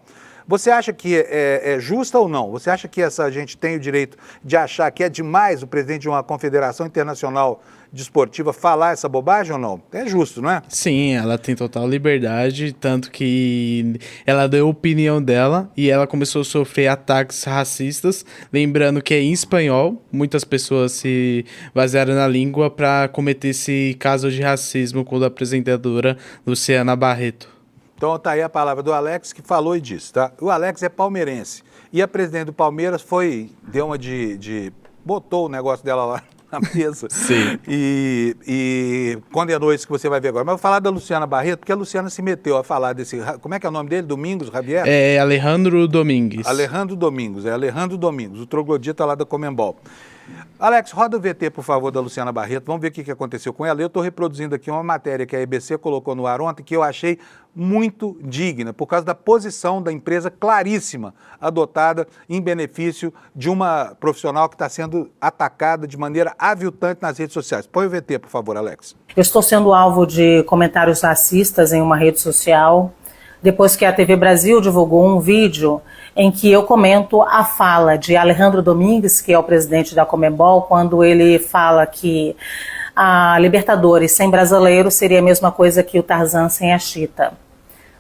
você acha que é justa ou não? Você acha que essa gente tem o direito de achar que é demais o presidente de uma confederação internacional desportiva falar essa bobagem ou não? É justo, não é? Sim, ela tem total liberdade, tanto que ela deu a opinião dela e ela começou a sofrer ataques racistas, lembrando que é em espanhol, muitas pessoas se basearam na língua para cometer esse caso de racismo contra a apresentadora Luciana Barreto. Então tá aí a palavra do Alex que falou e disse, tá? O Alex é palmeirense e a presidente do Palmeiras deu uma botou o negócio dela lá na mesa. Sim. E condenou isso que você vai ver agora. Mas eu vou falar da Luciana Barreto, porque a Luciana se meteu a falar desse... Como é que é o nome dele? Domingos, Javier? É Alejandro Domingues. Alejandro Domingos, o troglodita lá da Conmebol. Alex, roda o VT, por favor, da Luciana Barreto. Vamos ver o que aconteceu com ela. Eu estou reproduzindo aqui uma matéria que a EBC colocou no ar ontem, que eu achei muito digna, por causa da posição da empresa claríssima adotada em benefício de uma profissional que está sendo atacada de maneira aviltante nas redes sociais. Põe o VT, por favor, Alex. Eu estou sendo alvo de comentários racistas em uma rede social, depois que a TV Brasil divulgou um vídeo em que eu comento a fala de Alejandro Domingues, que é o presidente da Conmebol, quando ele fala que a Libertadores sem brasileiro seria a mesma coisa que o Tarzan sem a chita.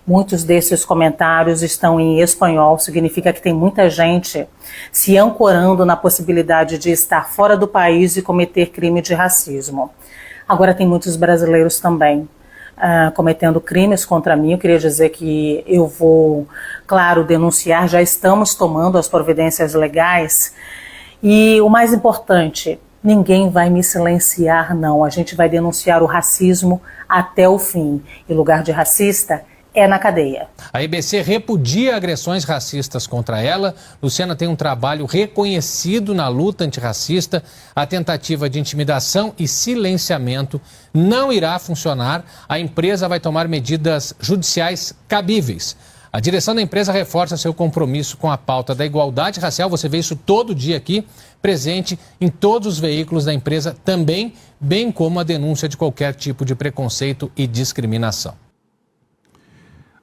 Muitos desses comentários estão em espanhol, significa que tem muita gente se ancorando na possibilidade de estar fora do país e cometer crime de racismo. Agora tem muitos brasileiros também cometendo crimes contra mim. Eu queria dizer que eu vou, claro, denunciar, já estamos tomando as providências legais e o mais importante, ninguém vai me silenciar não, a gente vai denunciar o racismo até o fim e lugar de racista é na cadeia. A EBC repudia agressões racistas contra ela. Luciana tem um trabalho reconhecido na luta antirracista. A tentativa de intimidação e silenciamento não irá funcionar. A empresa vai tomar medidas judiciais cabíveis. A direção da empresa reforça seu compromisso com a pauta da igualdade racial. Você vê isso todo dia aqui, presente em todos os veículos da empresa também, bem como a denúncia de qualquer tipo de preconceito e discriminação.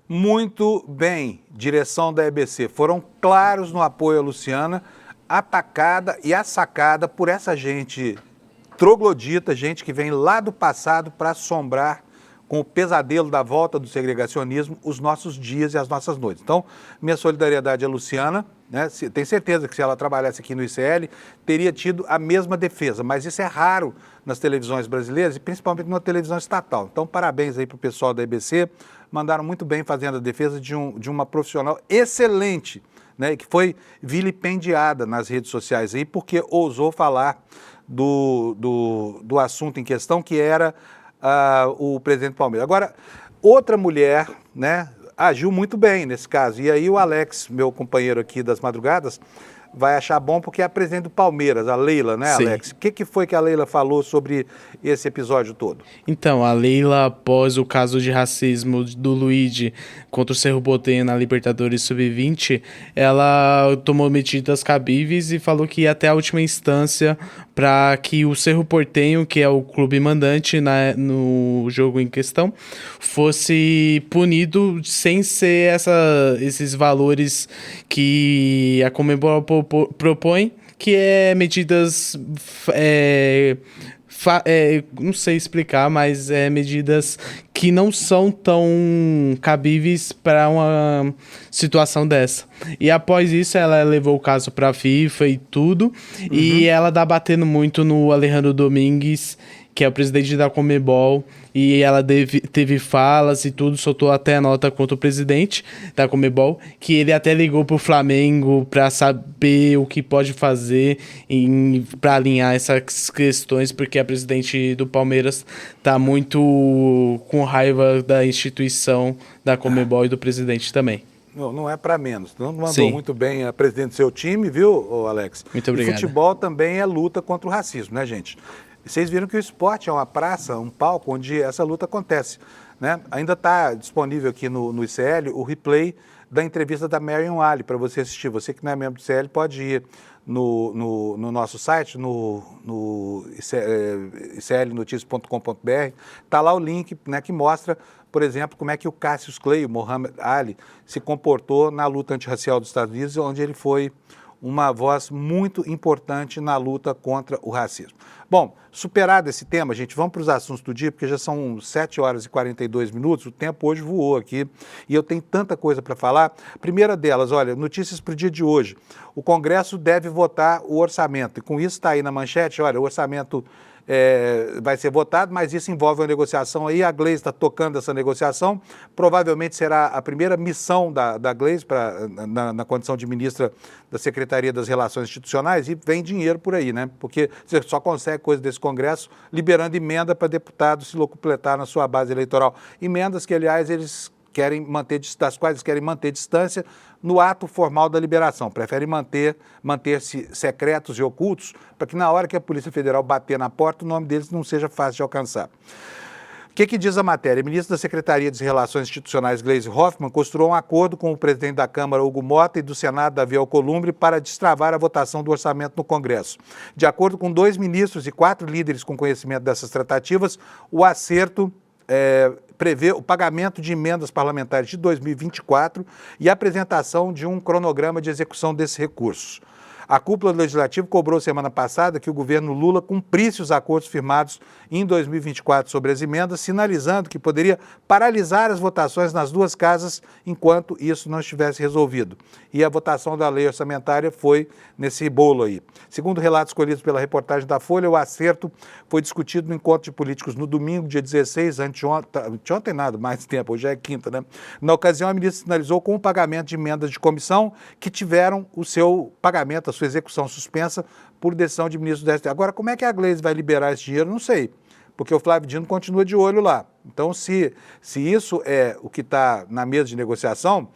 Muito bem, direção da EBC. Foram claros no apoio à Luciana, atacada e assacada por essa gente troglodita, gente que vem lá do passado para assombrar com o pesadelo da volta do segregacionismo os nossos dias e as nossas noites. Então, minha solidariedade à Luciana, né? Tenho certeza que se ela trabalhasse aqui no ICL, teria tido a mesma defesa, mas isso é raro nas televisões brasileiras e principalmente numa televisão estatal. Então, parabéns aí para o pessoal da EBC, mandaram muito bem fazendo a defesa de uma profissional excelente, né, que foi vilipendiada nas redes sociais aí, porque ousou falar do assunto em questão, que era o presidente do Palmeiras. Agora, outra mulher, né, agiu muito bem nesse caso. E aí o Alex, meu companheiro aqui das madrugadas, vai achar bom porque é a presidente do Palmeiras, a Leila, né, Sim. Alex? O que foi que a Leila falou sobre esse episódio todo? Então, a Leila, após o caso de racismo do Luigi contra o Cerro Porteño na Libertadores Sub-20, ela tomou medidas cabíveis e falou que ia até a última instância para que o Cerro Porteño, que é o clube mandante no jogo em questão, fosse punido sem ser esses valores que a Conmebol propõe, que é medidas... não sei explicar, mas medidas que não são tão cabíveis para uma situação dessa. E após isso, ela levou o caso para a FIFA e tudo, e ela tá batendo muito no Alejandro Domingues, que é o presidente da Conmebol, e ela teve falas e tudo, soltou até nota contra o presidente da Conmebol, que ele até ligou pro Flamengo para saber o que pode fazer para alinhar essas questões, porque a presidente do Palmeiras tá muito com raiva da instituição da Conmebol e do presidente também. Não é para menos. Não mandou Sim. muito bem a presidente do seu time, viu, Alex? Muito obrigado. E futebol também é luta contra o racismo, né, gente? Vocês viram que o esporte é uma praça, um palco onde essa luta acontece, né? Ainda está disponível aqui no ICL o replay da entrevista da Marion Ali para você assistir. Você que não é membro do ICL pode ir no nosso site, no iclnoticias.com.br. Está lá o link, né, que mostra, por exemplo, como é que o Cassius Clay, o Muhammad Ali, se comportou na luta antirracial dos Estados Unidos, onde ele foi uma voz muito importante na luta contra o racismo. Bom, superado esse tema, gente, vamos para os assuntos do dia, porque já são 7 horas e 42 minutos, o tempo hoje voou aqui e eu tenho tanta coisa para falar. Primeira delas, olha, notícias para o dia de hoje. O Congresso deve votar o orçamento e com isso está aí na manchete, olha, o orçamento vai ser votado, mas isso envolve uma negociação aí, a Gleisi está tocando essa negociação, provavelmente será a primeira missão da Gleisi na condição de ministra da Secretaria das Relações Institucionais, e vem dinheiro por aí, né? Porque você só consegue coisa desse Congresso liberando emenda para deputados se locupletar na sua base eleitoral. Emendas que, aliás, eles querem manter, das quais eles querem manter distância no ato formal da liberação, preferem manter-se secretos e ocultos, para que na hora que a Polícia Federal bater na porta, o nome deles não seja fácil de alcançar. O que diz a matéria? A ministra da Secretaria de Relações Institucionais, Gleisi Hoffmann, costurou um acordo com o presidente da Câmara, Hugo Mota, e do Senado, Davi Alcolumbre, para destravar a votação do orçamento no Congresso. De acordo com 2 ministros e 4 líderes com conhecimento dessas tratativas, o acerto prevê o pagamento de emendas parlamentares de 2024 e a apresentação de um cronograma de execução desses recursos. A cúpula do Legislativo cobrou semana passada que o governo Lula cumprisse os acordos firmados em 2024 sobre as emendas, sinalizando que poderia paralisar as votações nas 2 casas enquanto isso não estivesse resolvido. E a votação da lei orçamentária foi nesse bolo aí. Segundo relatos colhidos pela reportagem da Folha, o acerto foi discutido no encontro de políticos no domingo, dia 16, anteontem nada, mais tempo, hoje é quinta, né? Na ocasião, a ministra sinalizou com o pagamento de emendas de comissão que tiveram o seu pagamento, a sua execução suspensa por decisão de ministro do STF. Agora, como é que a Gleisi vai liberar esse dinheiro? Não sei, porque o Flávio Dino continua de olho lá. Então, se isso é o que está na mesa de negociação,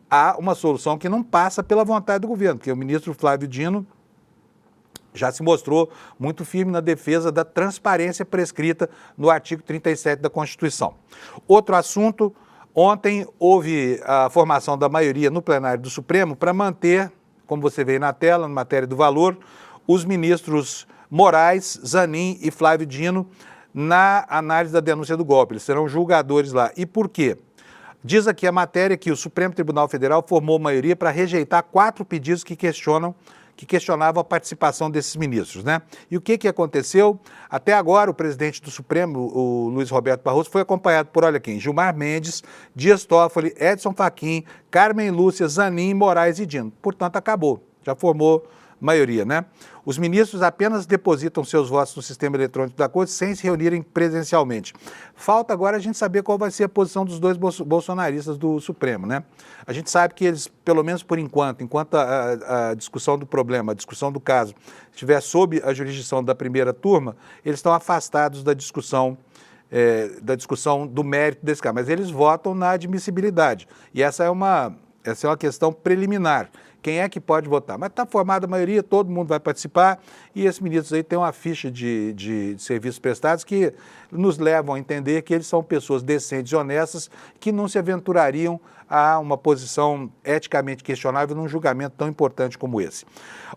há uma solução que não passa pela vontade do governo, porque o ministro Flávio Dino já se mostrou muito firme na defesa da transparência prescrita no artigo 37 da Constituição. Outro assunto, ontem houve a formação da maioria no plenário do Supremo para manter, como você vê na tela, na matéria do valor, os ministros Moraes, Zanin e Flávio Dino na análise da denúncia do golpe. Eles serão julgadores lá. E por quê? Diz aqui a matéria que o Supremo Tribunal Federal formou maioria para rejeitar 4 pedidos que questionavam a participação desses ministros, né? E o que aconteceu? Até agora, o presidente do Supremo, o Luiz Roberto Barroso, foi acompanhado por, olha quem, Gilmar Mendes, Dias Toffoli, Edson Fachin, Carmen Lúcia, Zanin, Moraes e Dino. Portanto, acabou. Já formou maioria, né? Os ministros apenas depositam seus votos no sistema eletrônico da Corte sem se reunirem presencialmente. Falta agora a gente saber qual vai ser a posição dos 2 bolsonaristas do Supremo, né? A gente sabe que eles, pelo menos por enquanto a discussão do problema, a discussão do caso, estiver sob a jurisdição da primeira turma, eles estão afastados da discussão do mérito desse caso, mas eles votam na admissibilidade. E essa é uma Essa é uma questão preliminar. Quem é que pode votar? Mas está formada a maioria, todo mundo vai participar e esses ministros aí têm uma ficha de serviços prestados que nos levam a entender que eles são pessoas decentes e honestas que não se aventurariam a uma posição eticamente questionável num julgamento tão importante como esse.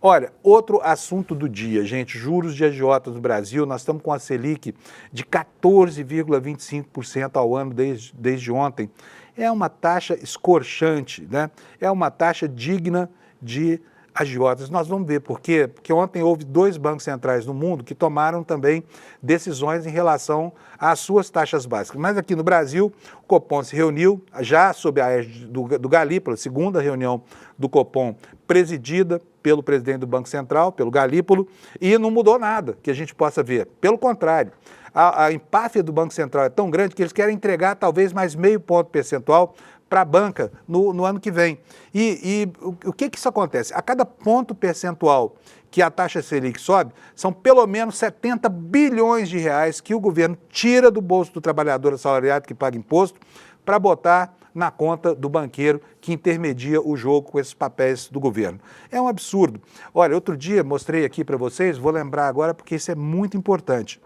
Olha, outro assunto do dia, gente, juros de agiotas no Brasil, nós estamos com a Selic de 14,25% ao ano desde ontem. É uma taxa escorchante, né? É uma taxa digna de agiotas. Nós vamos ver por quê, porque ontem houve 2 bancos centrais no mundo que tomaram também decisões em relação às suas taxas básicas. Mas aqui no Brasil, o Copom se reuniu, já sob a égide do Galípolo, segunda reunião do Copom, presidida pelo presidente do Banco Central, pelo Galípolo, e não mudou nada que a gente possa ver. Pelo contrário, a empáfia do Banco Central é tão grande que eles querem entregar talvez mais meio ponto percentual para a banca no ano que vem. E o que isso acontece? A cada ponto percentual que a taxa Selic sobe, são pelo menos 70 bilhões de reais que o governo tira do bolso do trabalhador assalariado que paga imposto para botar na conta do banqueiro que intermedia o jogo com esses papéis do governo. É um absurdo. Olha, outro dia mostrei aqui para vocês, vou lembrar agora porque isso é muito importante,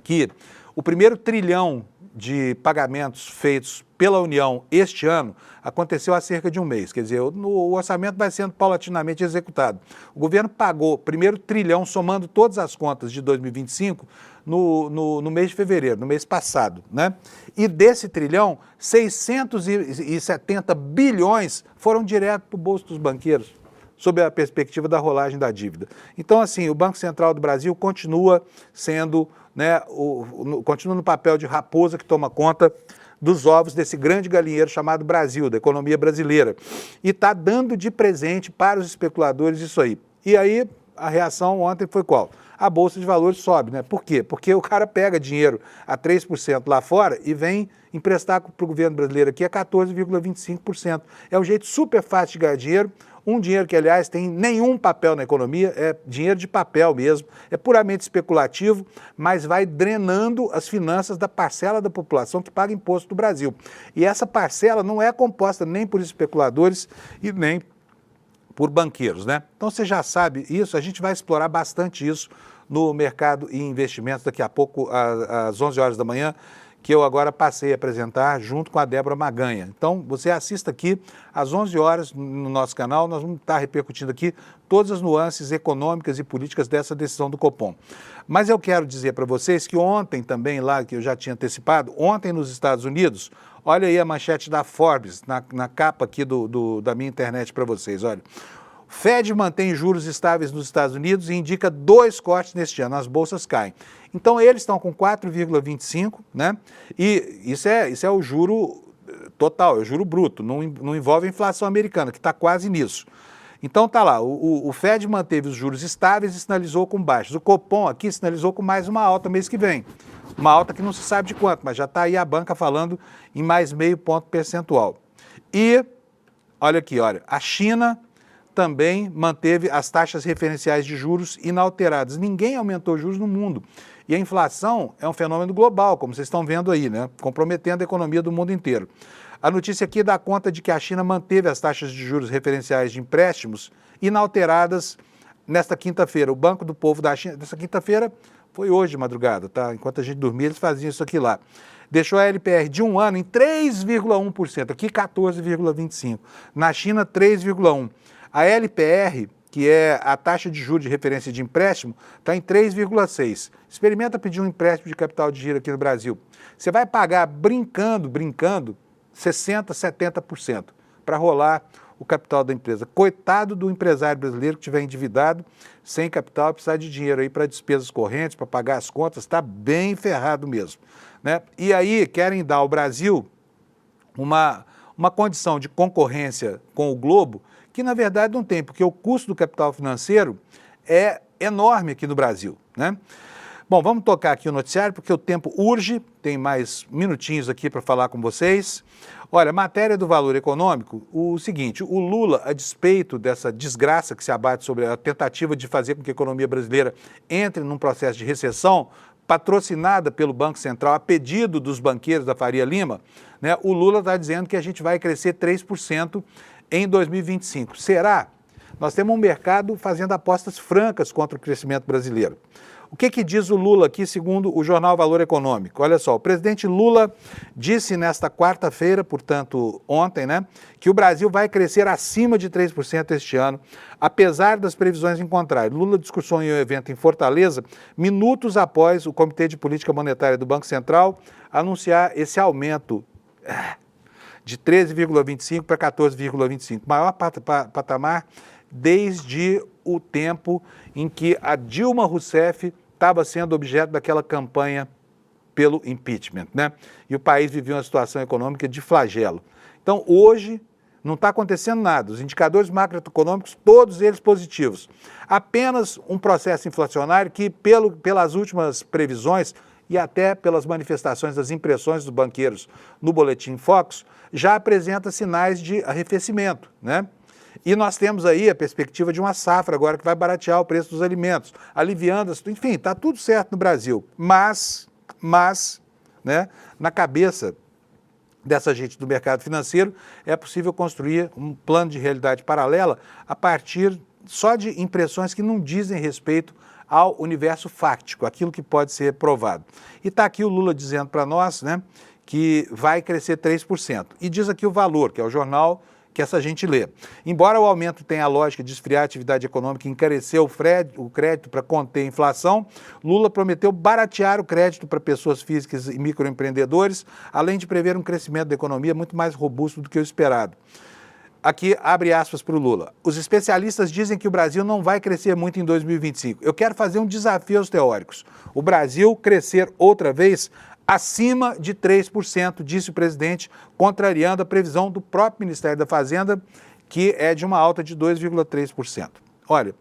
que o primeiro trilhão de pagamentos feitos pela União este ano aconteceu há cerca de um mês, quer dizer, o orçamento vai sendo paulatinamente executado. O governo pagou o primeiro trilhão, somando todas as contas de 2025, no mês de fevereiro, no mês passado, né? E desse trilhão, 670 bilhões foram direto para o bolso dos banqueiros, sob a perspectiva da rolagem da dívida. Então, assim, o Banco Central do Brasil continua sendo, né, continua no papel de raposa que toma conta dos ovos desse grande galinheiro chamado Brasil, da economia brasileira. E está dando de presente para os especuladores isso aí. E aí, a reação ontem foi qual? A Bolsa de Valores sobe, né? Por quê? Porque o cara pega dinheiro a 3% lá fora e vem emprestar para o governo brasileiro aqui a 14,25%. É um jeito super fácil de ganhar dinheiro. Um dinheiro que, aliás, tem nenhum papel na economia, é dinheiro de papel mesmo, é puramente especulativo, mas vai drenando as finanças da parcela da população que paga imposto do Brasil. E essa parcela não é composta nem por especuladores e nem por banqueiros, né? Então você já sabe isso, a gente vai explorar bastante isso no Mercado e Investimentos daqui a pouco, às 11 horas da manhã, que eu agora passei a apresentar junto com a Débora Maganha. Então, você assista aqui às 11 horas no nosso canal, nós vamos estar repercutindo aqui todas as nuances econômicas e políticas dessa decisão do Copom. Mas eu quero dizer para vocês que ontem também, lá que eu já tinha antecipado, ontem nos Estados Unidos, olha aí a manchete da Forbes, na capa aqui da minha internet para vocês, olha. O Fed mantém juros estáveis nos Estados Unidos e indica 2 cortes neste ano, as bolsas caem. Então eles estão com 4,25, né? E isso é o juro total, é o juro bruto, não envolve a inflação americana, que está quase nisso. Então tá lá, o Fed manteve os juros estáveis e sinalizou com baixos. O Copom aqui sinalizou com mais uma alta mês que vem. Uma alta que não se sabe de quanto, mas já está aí a banca falando em mais meio ponto percentual. E, olha aqui, olha, a China também manteve as taxas referenciais de juros inalteradas. Ninguém aumentou juros no mundo. E a inflação é um fenômeno global, como vocês estão vendo aí, né? Comprometendo a economia do mundo inteiro. A notícia aqui dá conta de que a China manteve as taxas de juros referenciais de empréstimos inalteradas nesta quinta-feira. O Banco do Povo da China, nessa quinta-feira, foi hoje de madrugada, tá? Enquanto a gente dormia, eles faziam isso aqui lá. Deixou a LPR de um ano em 3,1%, aqui 14,25%. Na China, 3,1%. A LPR, que é a taxa de juros de referência de empréstimo, está em 3,6%. Experimenta pedir um empréstimo de capital de giro aqui no Brasil. Você vai pagar, brincando, 60%, 70% para rolar o capital da empresa. Coitado do empresário brasileiro que estiver endividado, sem capital, precisar de dinheiro aí para despesas correntes, para pagar as contas, está bem ferrado mesmo, né? E aí querem dar ao Brasil uma condição de concorrência com o globo que, na verdade, não tem, porque o custo do capital financeiro é enorme aqui no Brasil, né? Bom, vamos tocar aqui o noticiário, porque o tempo urge, tem mais minutinhos aqui para falar com vocês. Olha, matéria do Valor Econômico, o seguinte, o Lula, a despeito dessa desgraça que se abate sobre a tentativa de fazer com que a economia brasileira entre num processo de recessão, patrocinada pelo Banco Central, a pedido dos banqueiros da Faria Lima, né, o Lula está dizendo que a gente vai crescer 3% em 2025. Será? Nós temos um mercado fazendo apostas francas contra o crescimento brasileiro. O que diz o Lula aqui, segundo o jornal Valor Econômico? Olha só, o presidente Lula disse nesta quarta-feira, portanto ontem, né, que o Brasil vai crescer acima de 3% este ano, apesar das previsões em contrário. Lula discursou em um evento em Fortaleza, minutos após o Comitê de Política Monetária do Banco Central anunciar esse aumento de 13,25 para 14,25, maior patamar desde o tempo em que a Dilma Rousseff estava sendo objeto daquela campanha pelo impeachment, né? E o país vivia uma situação econômica de flagelo. Então, hoje, não está acontecendo nada. Os indicadores macroeconômicos, todos eles positivos. Apenas um processo inflacionário que, pelas últimas previsões e até pelas manifestações das impressões dos banqueiros no Boletim Focus, já apresenta sinais de arrefecimento, né? E nós temos aí a perspectiva de uma safra agora que vai baratear o preço dos alimentos, aliviando, enfim, está tudo certo no Brasil. Mas, né, na cabeça dessa gente do mercado financeiro, é possível construir um plano de realidade paralela a partir só de impressões que não dizem respeito ao universo fáctico, aquilo que pode ser provado. E está aqui o Lula dizendo para nós, né, que vai crescer 3%. E diz aqui o Valor, que é o jornal que essa gente lê. Embora o aumento tenha a lógica de esfriar a atividade econômica e encarecer o crédito para conter a inflação, Lula prometeu baratear o crédito para pessoas físicas e microempreendedores, além de prever um crescimento da economia muito mais robusto do que o esperado. Aqui, abre aspas para o Lula. Os especialistas dizem que o Brasil não vai crescer muito em 2025. Eu quero fazer um desafio aos teóricos. O Brasil crescer outra vez acima de 3%, disse o presidente, contrariando a previsão do próprio Ministério da Fazenda, que é de uma alta de 2,3%. Olha,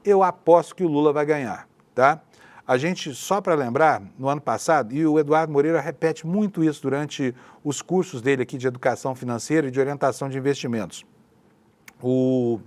eu aposto que o Lula vai ganhar, tá? A gente, só para lembrar, no ano passado, e o Eduardo Moreira repete muito isso durante os cursos dele aqui de educação financeira e de orientação de investimentos. Os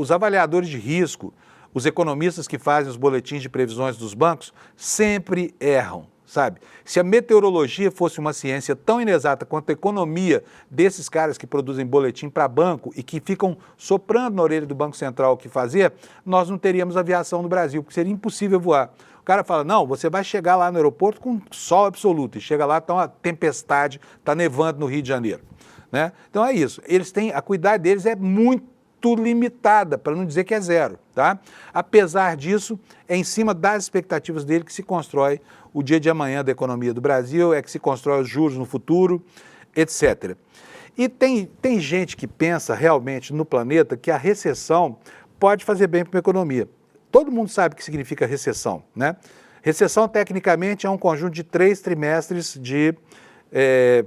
avaliadores de risco, os economistas que fazem os boletins de previsões dos bancos, sempre erram, sabe? Se a meteorologia fosse uma ciência tão inexata quanto a economia desses caras que produzem boletim para banco e que ficam soprando na orelha do Banco Central o que fazer, nós não teríamos aviação no Brasil, porque seria impossível voar. O cara fala, não, você vai chegar lá no aeroporto com sol absoluto, e chega lá, está uma tempestade, está nevando no Rio de Janeiro, né? Então é isso, eles têm, a cuidade deles é muito limitada, para não dizer que é zero, tá? Apesar disso, é em cima das expectativas dele que se constrói o dia de amanhã da economia do Brasil, é que se constrói os juros no futuro, etc. E tem gente que pensa realmente no planeta que a recessão pode fazer bem para a economia. Todo mundo sabe o que significa recessão, né? Recessão, tecnicamente, é um conjunto de 3 trimestres de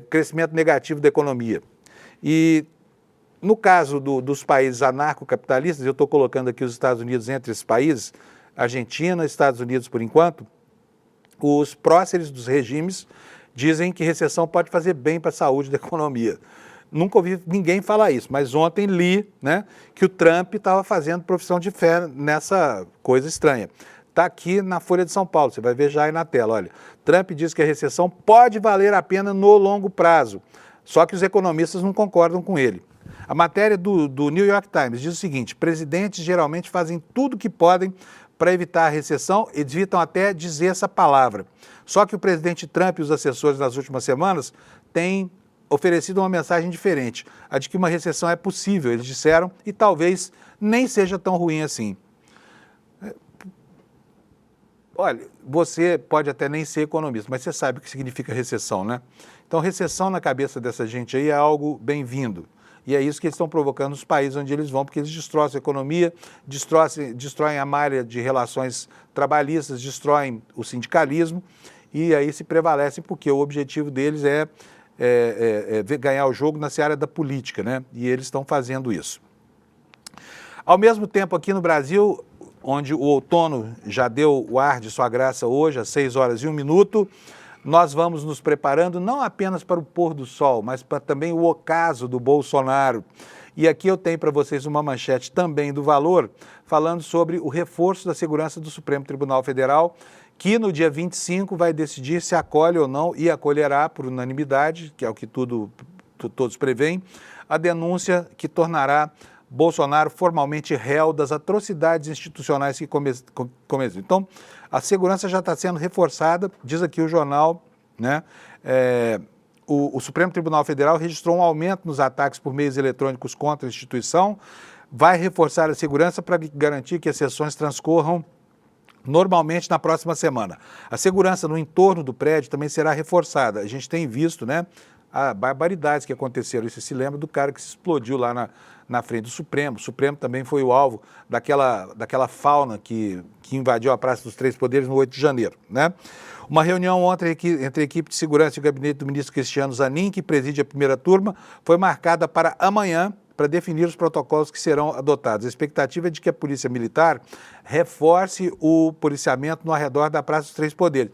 crescimento negativo da economia. E no caso dos países anarcocapitalistas, eu estou colocando aqui os Estados Unidos entre esses países, Argentina, Estados Unidos por enquanto, os próceres dos regimes dizem que recessão pode fazer bem para a saúde da economia. Nunca ouvi ninguém falar isso, mas ontem li, né, que o Trump estava fazendo profissão de fé nessa coisa estranha. Está aqui na Folha de São Paulo, você vai ver já aí na tela, olha. Trump diz que a recessão pode valer a pena no longo prazo, só que os economistas não concordam com ele. A matéria do New York Times diz o seguinte: presidentes geralmente fazem tudo o que podem para evitar a recessão, evitam até dizer essa palavra. Só que o presidente Trump e os assessores nas últimas semanas têm oferecido uma mensagem diferente, a de que uma recessão é possível, eles disseram, e talvez nem seja tão ruim assim. Olha, você pode até nem ser economista, mas você sabe o que significa recessão, né? Então, recessão na cabeça dessa gente aí é algo bem-vindo. E é isso que eles estão provocando nos países onde eles vão, porque eles destroçam a economia, destroem a malha de relações trabalhistas, destroem o sindicalismo, e aí se prevalecem porque o objetivo deles é ganhar o jogo na seara da política, né? E eles estão fazendo isso. Ao mesmo tempo, aqui no Brasil, onde o outono já deu o ar de sua graça hoje, às 6h01, nós vamos nos preparando não apenas para o pôr do sol, mas para também o ocaso do Bolsonaro. E aqui eu tenho para vocês uma manchete também do Valor, falando sobre o reforço da segurança do Supremo Tribunal Federal, que no dia 25 vai decidir se acolhe ou não, e acolherá por unanimidade, que é o que todos preveem, a denúncia que tornará Bolsonaro formalmente réu das atrocidades institucionais que começam. Então, a segurança já está sendo reforçada, diz aqui o jornal, né? O Supremo Tribunal Federal registrou um aumento nos ataques por meios eletrônicos contra a instituição, vai reforçar a segurança para garantir que as sessões transcorram normalmente na próxima semana. A segurança no entorno do prédio também será reforçada. A gente tem visto, né, barbaridades que aconteceram. Você se lembra do cara que se explodiu lá na frente do Supremo. O Supremo também foi o alvo daquela fauna que invadiu a Praça dos Três Poderes no 8 de janeiro, né? Uma reunião ontem entre a equipe de segurança e o gabinete do ministro Cristiano Zanin, que preside a primeira turma, foi marcada para amanhã, para definir os protocolos que serão adotados. A expectativa é de que a Polícia Militar reforce o policiamento no arredor da Praça dos Três Poderes.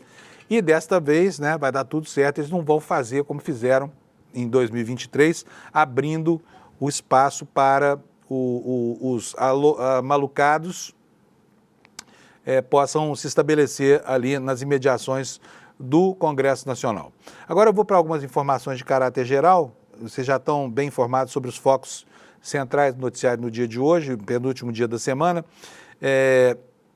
E desta vez, né, vai dar tudo certo, eles não vão fazer como fizeram em 2023, abrindo o espaço para os malucados possam se estabelecer ali nas imediações do Congresso Nacional. Agora eu vou para algumas informações de caráter geral. Vocês já estão bem informados sobre os focos centrais do noticiário no dia de hoje, penúltimo dia da semana.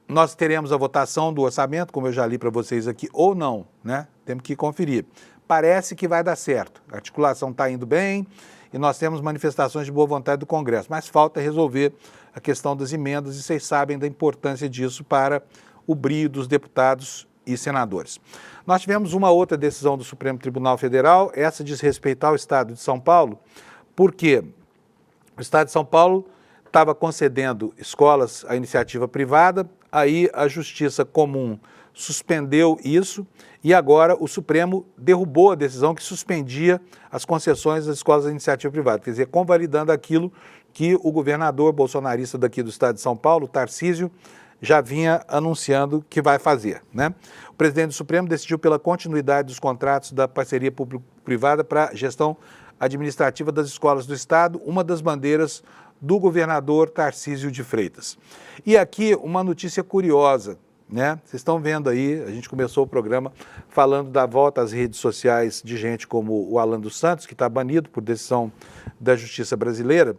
Nós teremos a votação do orçamento, como eu já li para vocês aqui, ou não, né? Temos que conferir. Parece que vai dar certo. A articulação está indo bem e nós temos manifestações de boa vontade do Congresso, mas falta resolver a questão das emendas e vocês sabem da importância disso para o brio dos deputados e senadores. Nós tivemos uma outra decisão do Supremo Tribunal Federal, essa diz respeito ao Estado de São Paulo, porque o Estado de São Paulo estava concedendo escolas à iniciativa privada, aí a Justiça Comum suspendeu isso e agora o Supremo derrubou a decisão que suspendia as concessões das escolas à iniciativa privada, quer dizer, convalidando aquilo que o governador bolsonarista daqui do Estado de São Paulo, Tarcísio, já vinha anunciando que vai fazer, né? O presidente do Supremo decidiu pela continuidade dos contratos da parceria público-privada para a gestão administrativa das escolas do Estado, uma das bandeiras do governador Tarcísio de Freitas. E aqui uma notícia curiosa, né? Vocês estão vendo aí, a gente começou o programa falando da volta às redes sociais de gente como o Alan dos Santos, que está banido por decisão da Justiça Brasileira,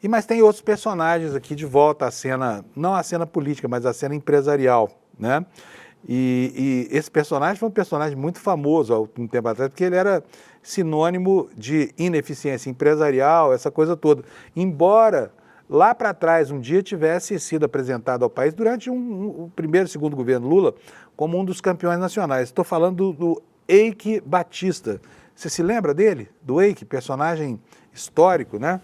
mas tem outros personagens aqui de volta à cena, não à cena política, mas à cena empresarial, né? E esse personagem foi um personagem muito famoso há um tempo atrás, porque ele era sinônimo de ineficiência empresarial, essa coisa toda. Embora lá para trás um dia tivesse sido apresentado ao país durante o primeiro e segundo governo Lula como um dos campeões nacionais. Estou falando do Eike Batista. Você se lembra dele? Do Eike, personagem histórico, né?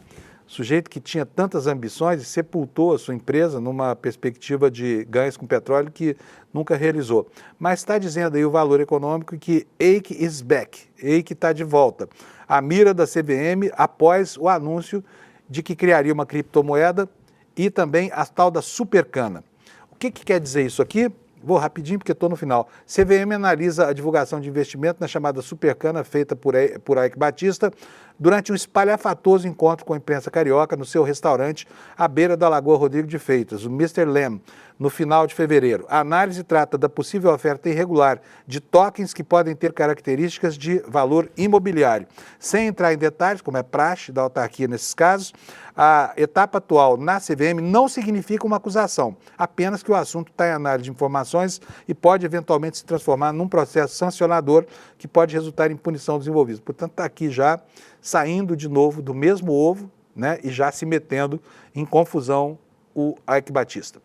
Sujeito que tinha tantas ambições e sepultou a sua empresa numa perspectiva de ganhos com petróleo que nunca realizou. Mas está dizendo aí o Valor Econômico que Eike is back, Eike está de volta. A mira da CVM após o anúncio de que criaria uma criptomoeda e também a tal da Supercana. O que quer dizer isso aqui? Vou rapidinho porque estou no final. CVM analisa a divulgação de investimento na chamada Supercana feita por Eike Batista durante um espalhafatoso encontro com a imprensa carioca no seu restaurante à beira da Lagoa Rodrigo de Freitas, o Mr. Lamb, no final de fevereiro. A análise trata da possível oferta irregular de tokens que podem ter características de valor imobiliário. Sem entrar em detalhes, como é praxe da autarquia nesses casos, a etapa atual na CVM não significa uma acusação, apenas que o assunto está em análise de informações e pode eventualmente se transformar num processo sancionador que pode resultar em punição dos envolvidos. Portanto, está aqui já saindo de novo do mesmo ovo, né, e já se metendo em confusão o Eike Batista.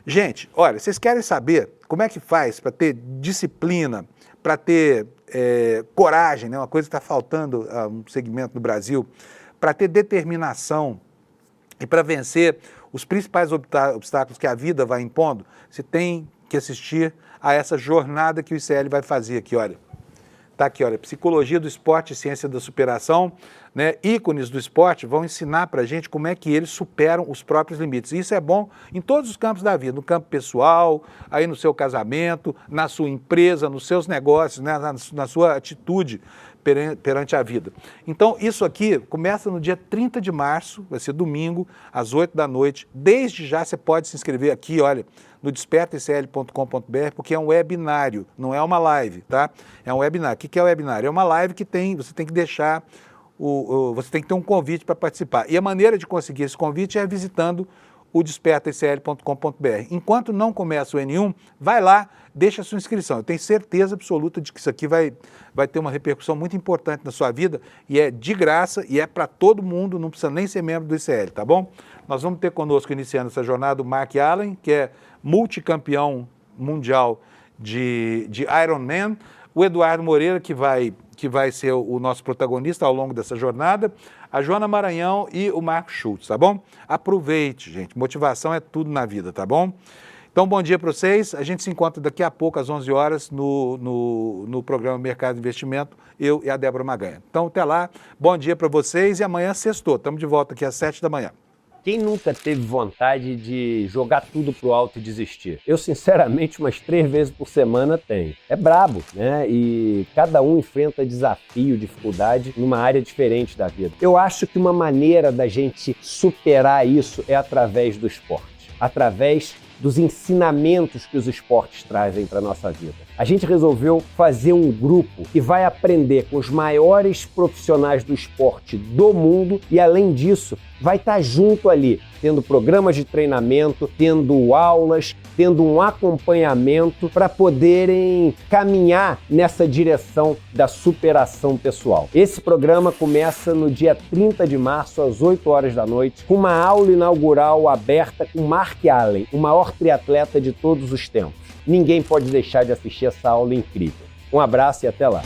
Gente, olha, vocês querem saber como é que faz para ter disciplina, para ter coragem, né, uma coisa que está faltando a um segmento no Brasil, para ter determinação e para vencer os principais obstáculos que a vida vai impondo? Você tem que assistir a essa jornada que o ICL vai fazer aqui, olha. Está aqui, olha, Psicologia do Esporte e Ciência da Superação, né? Ícones do esporte vão ensinar para a gente como é que eles superam os próprios limites. E isso é bom em todos os campos da vida, no campo pessoal, aí no seu casamento, na sua empresa, nos seus negócios, né? Na sua atitude perante a vida. Então, isso aqui começa no dia 30 de março, vai ser domingo, às 8 da noite. Desde já você pode se inscrever aqui, olha, no despertaicl.com.br, porque é um webinário, não é uma live, tá? É um webinário. O que é o webinário? É uma live que você tem que deixar, você tem que ter um convite para participar. E a maneira de conseguir esse convite é visitando o despertaicl.com.br. Enquanto não começa o N1, vai lá, deixa a sua inscrição. Eu tenho certeza absoluta de que isso aqui vai ter uma repercussão muito importante na sua vida e é de graça e é para todo mundo, não precisa nem ser membro do ICL, tá bom? Nós vamos ter conosco, iniciando essa jornada, o Mark Allen, que é multicampeão mundial de Ironman, o Eduardo Moreira, que vai ser o nosso protagonista ao longo dessa jornada, a Joana Maranhão e o Marco Schultz, tá bom? Aproveite, gente. Motivação é tudo na vida, tá bom? Então, bom dia para vocês. A gente se encontra daqui a pouco, às 11 horas, no programa Mercado de Investimento, eu e a Débora Maganha. Então, até lá. Bom dia para vocês e amanhã sextou. Estamos de volta aqui às 7 da manhã. Quem nunca teve vontade de jogar tudo pro alto e desistir? Eu, sinceramente, umas 3 vezes por semana tenho. É brabo, né? E cada um enfrenta desafio, dificuldade numa área diferente da vida. Eu acho que uma maneira da gente superar isso é através do esporte, através dos ensinamentos que os esportes trazem para a nossa vida. A gente resolveu fazer um grupo que vai aprender com os maiores profissionais do esporte do mundo e, além disso, vai estar junto ali, tendo programas de treinamento, tendo aulas, tendo um acompanhamento para poderem caminhar nessa direção da superação pessoal. Esse programa começa no dia 30 de março, às 8 horas da noite, com uma aula inaugural aberta com Mark Allen, o maior triatleta de todos os tempos. Ninguém pode deixar de assistir essa aula incrível. Um abraço e até lá.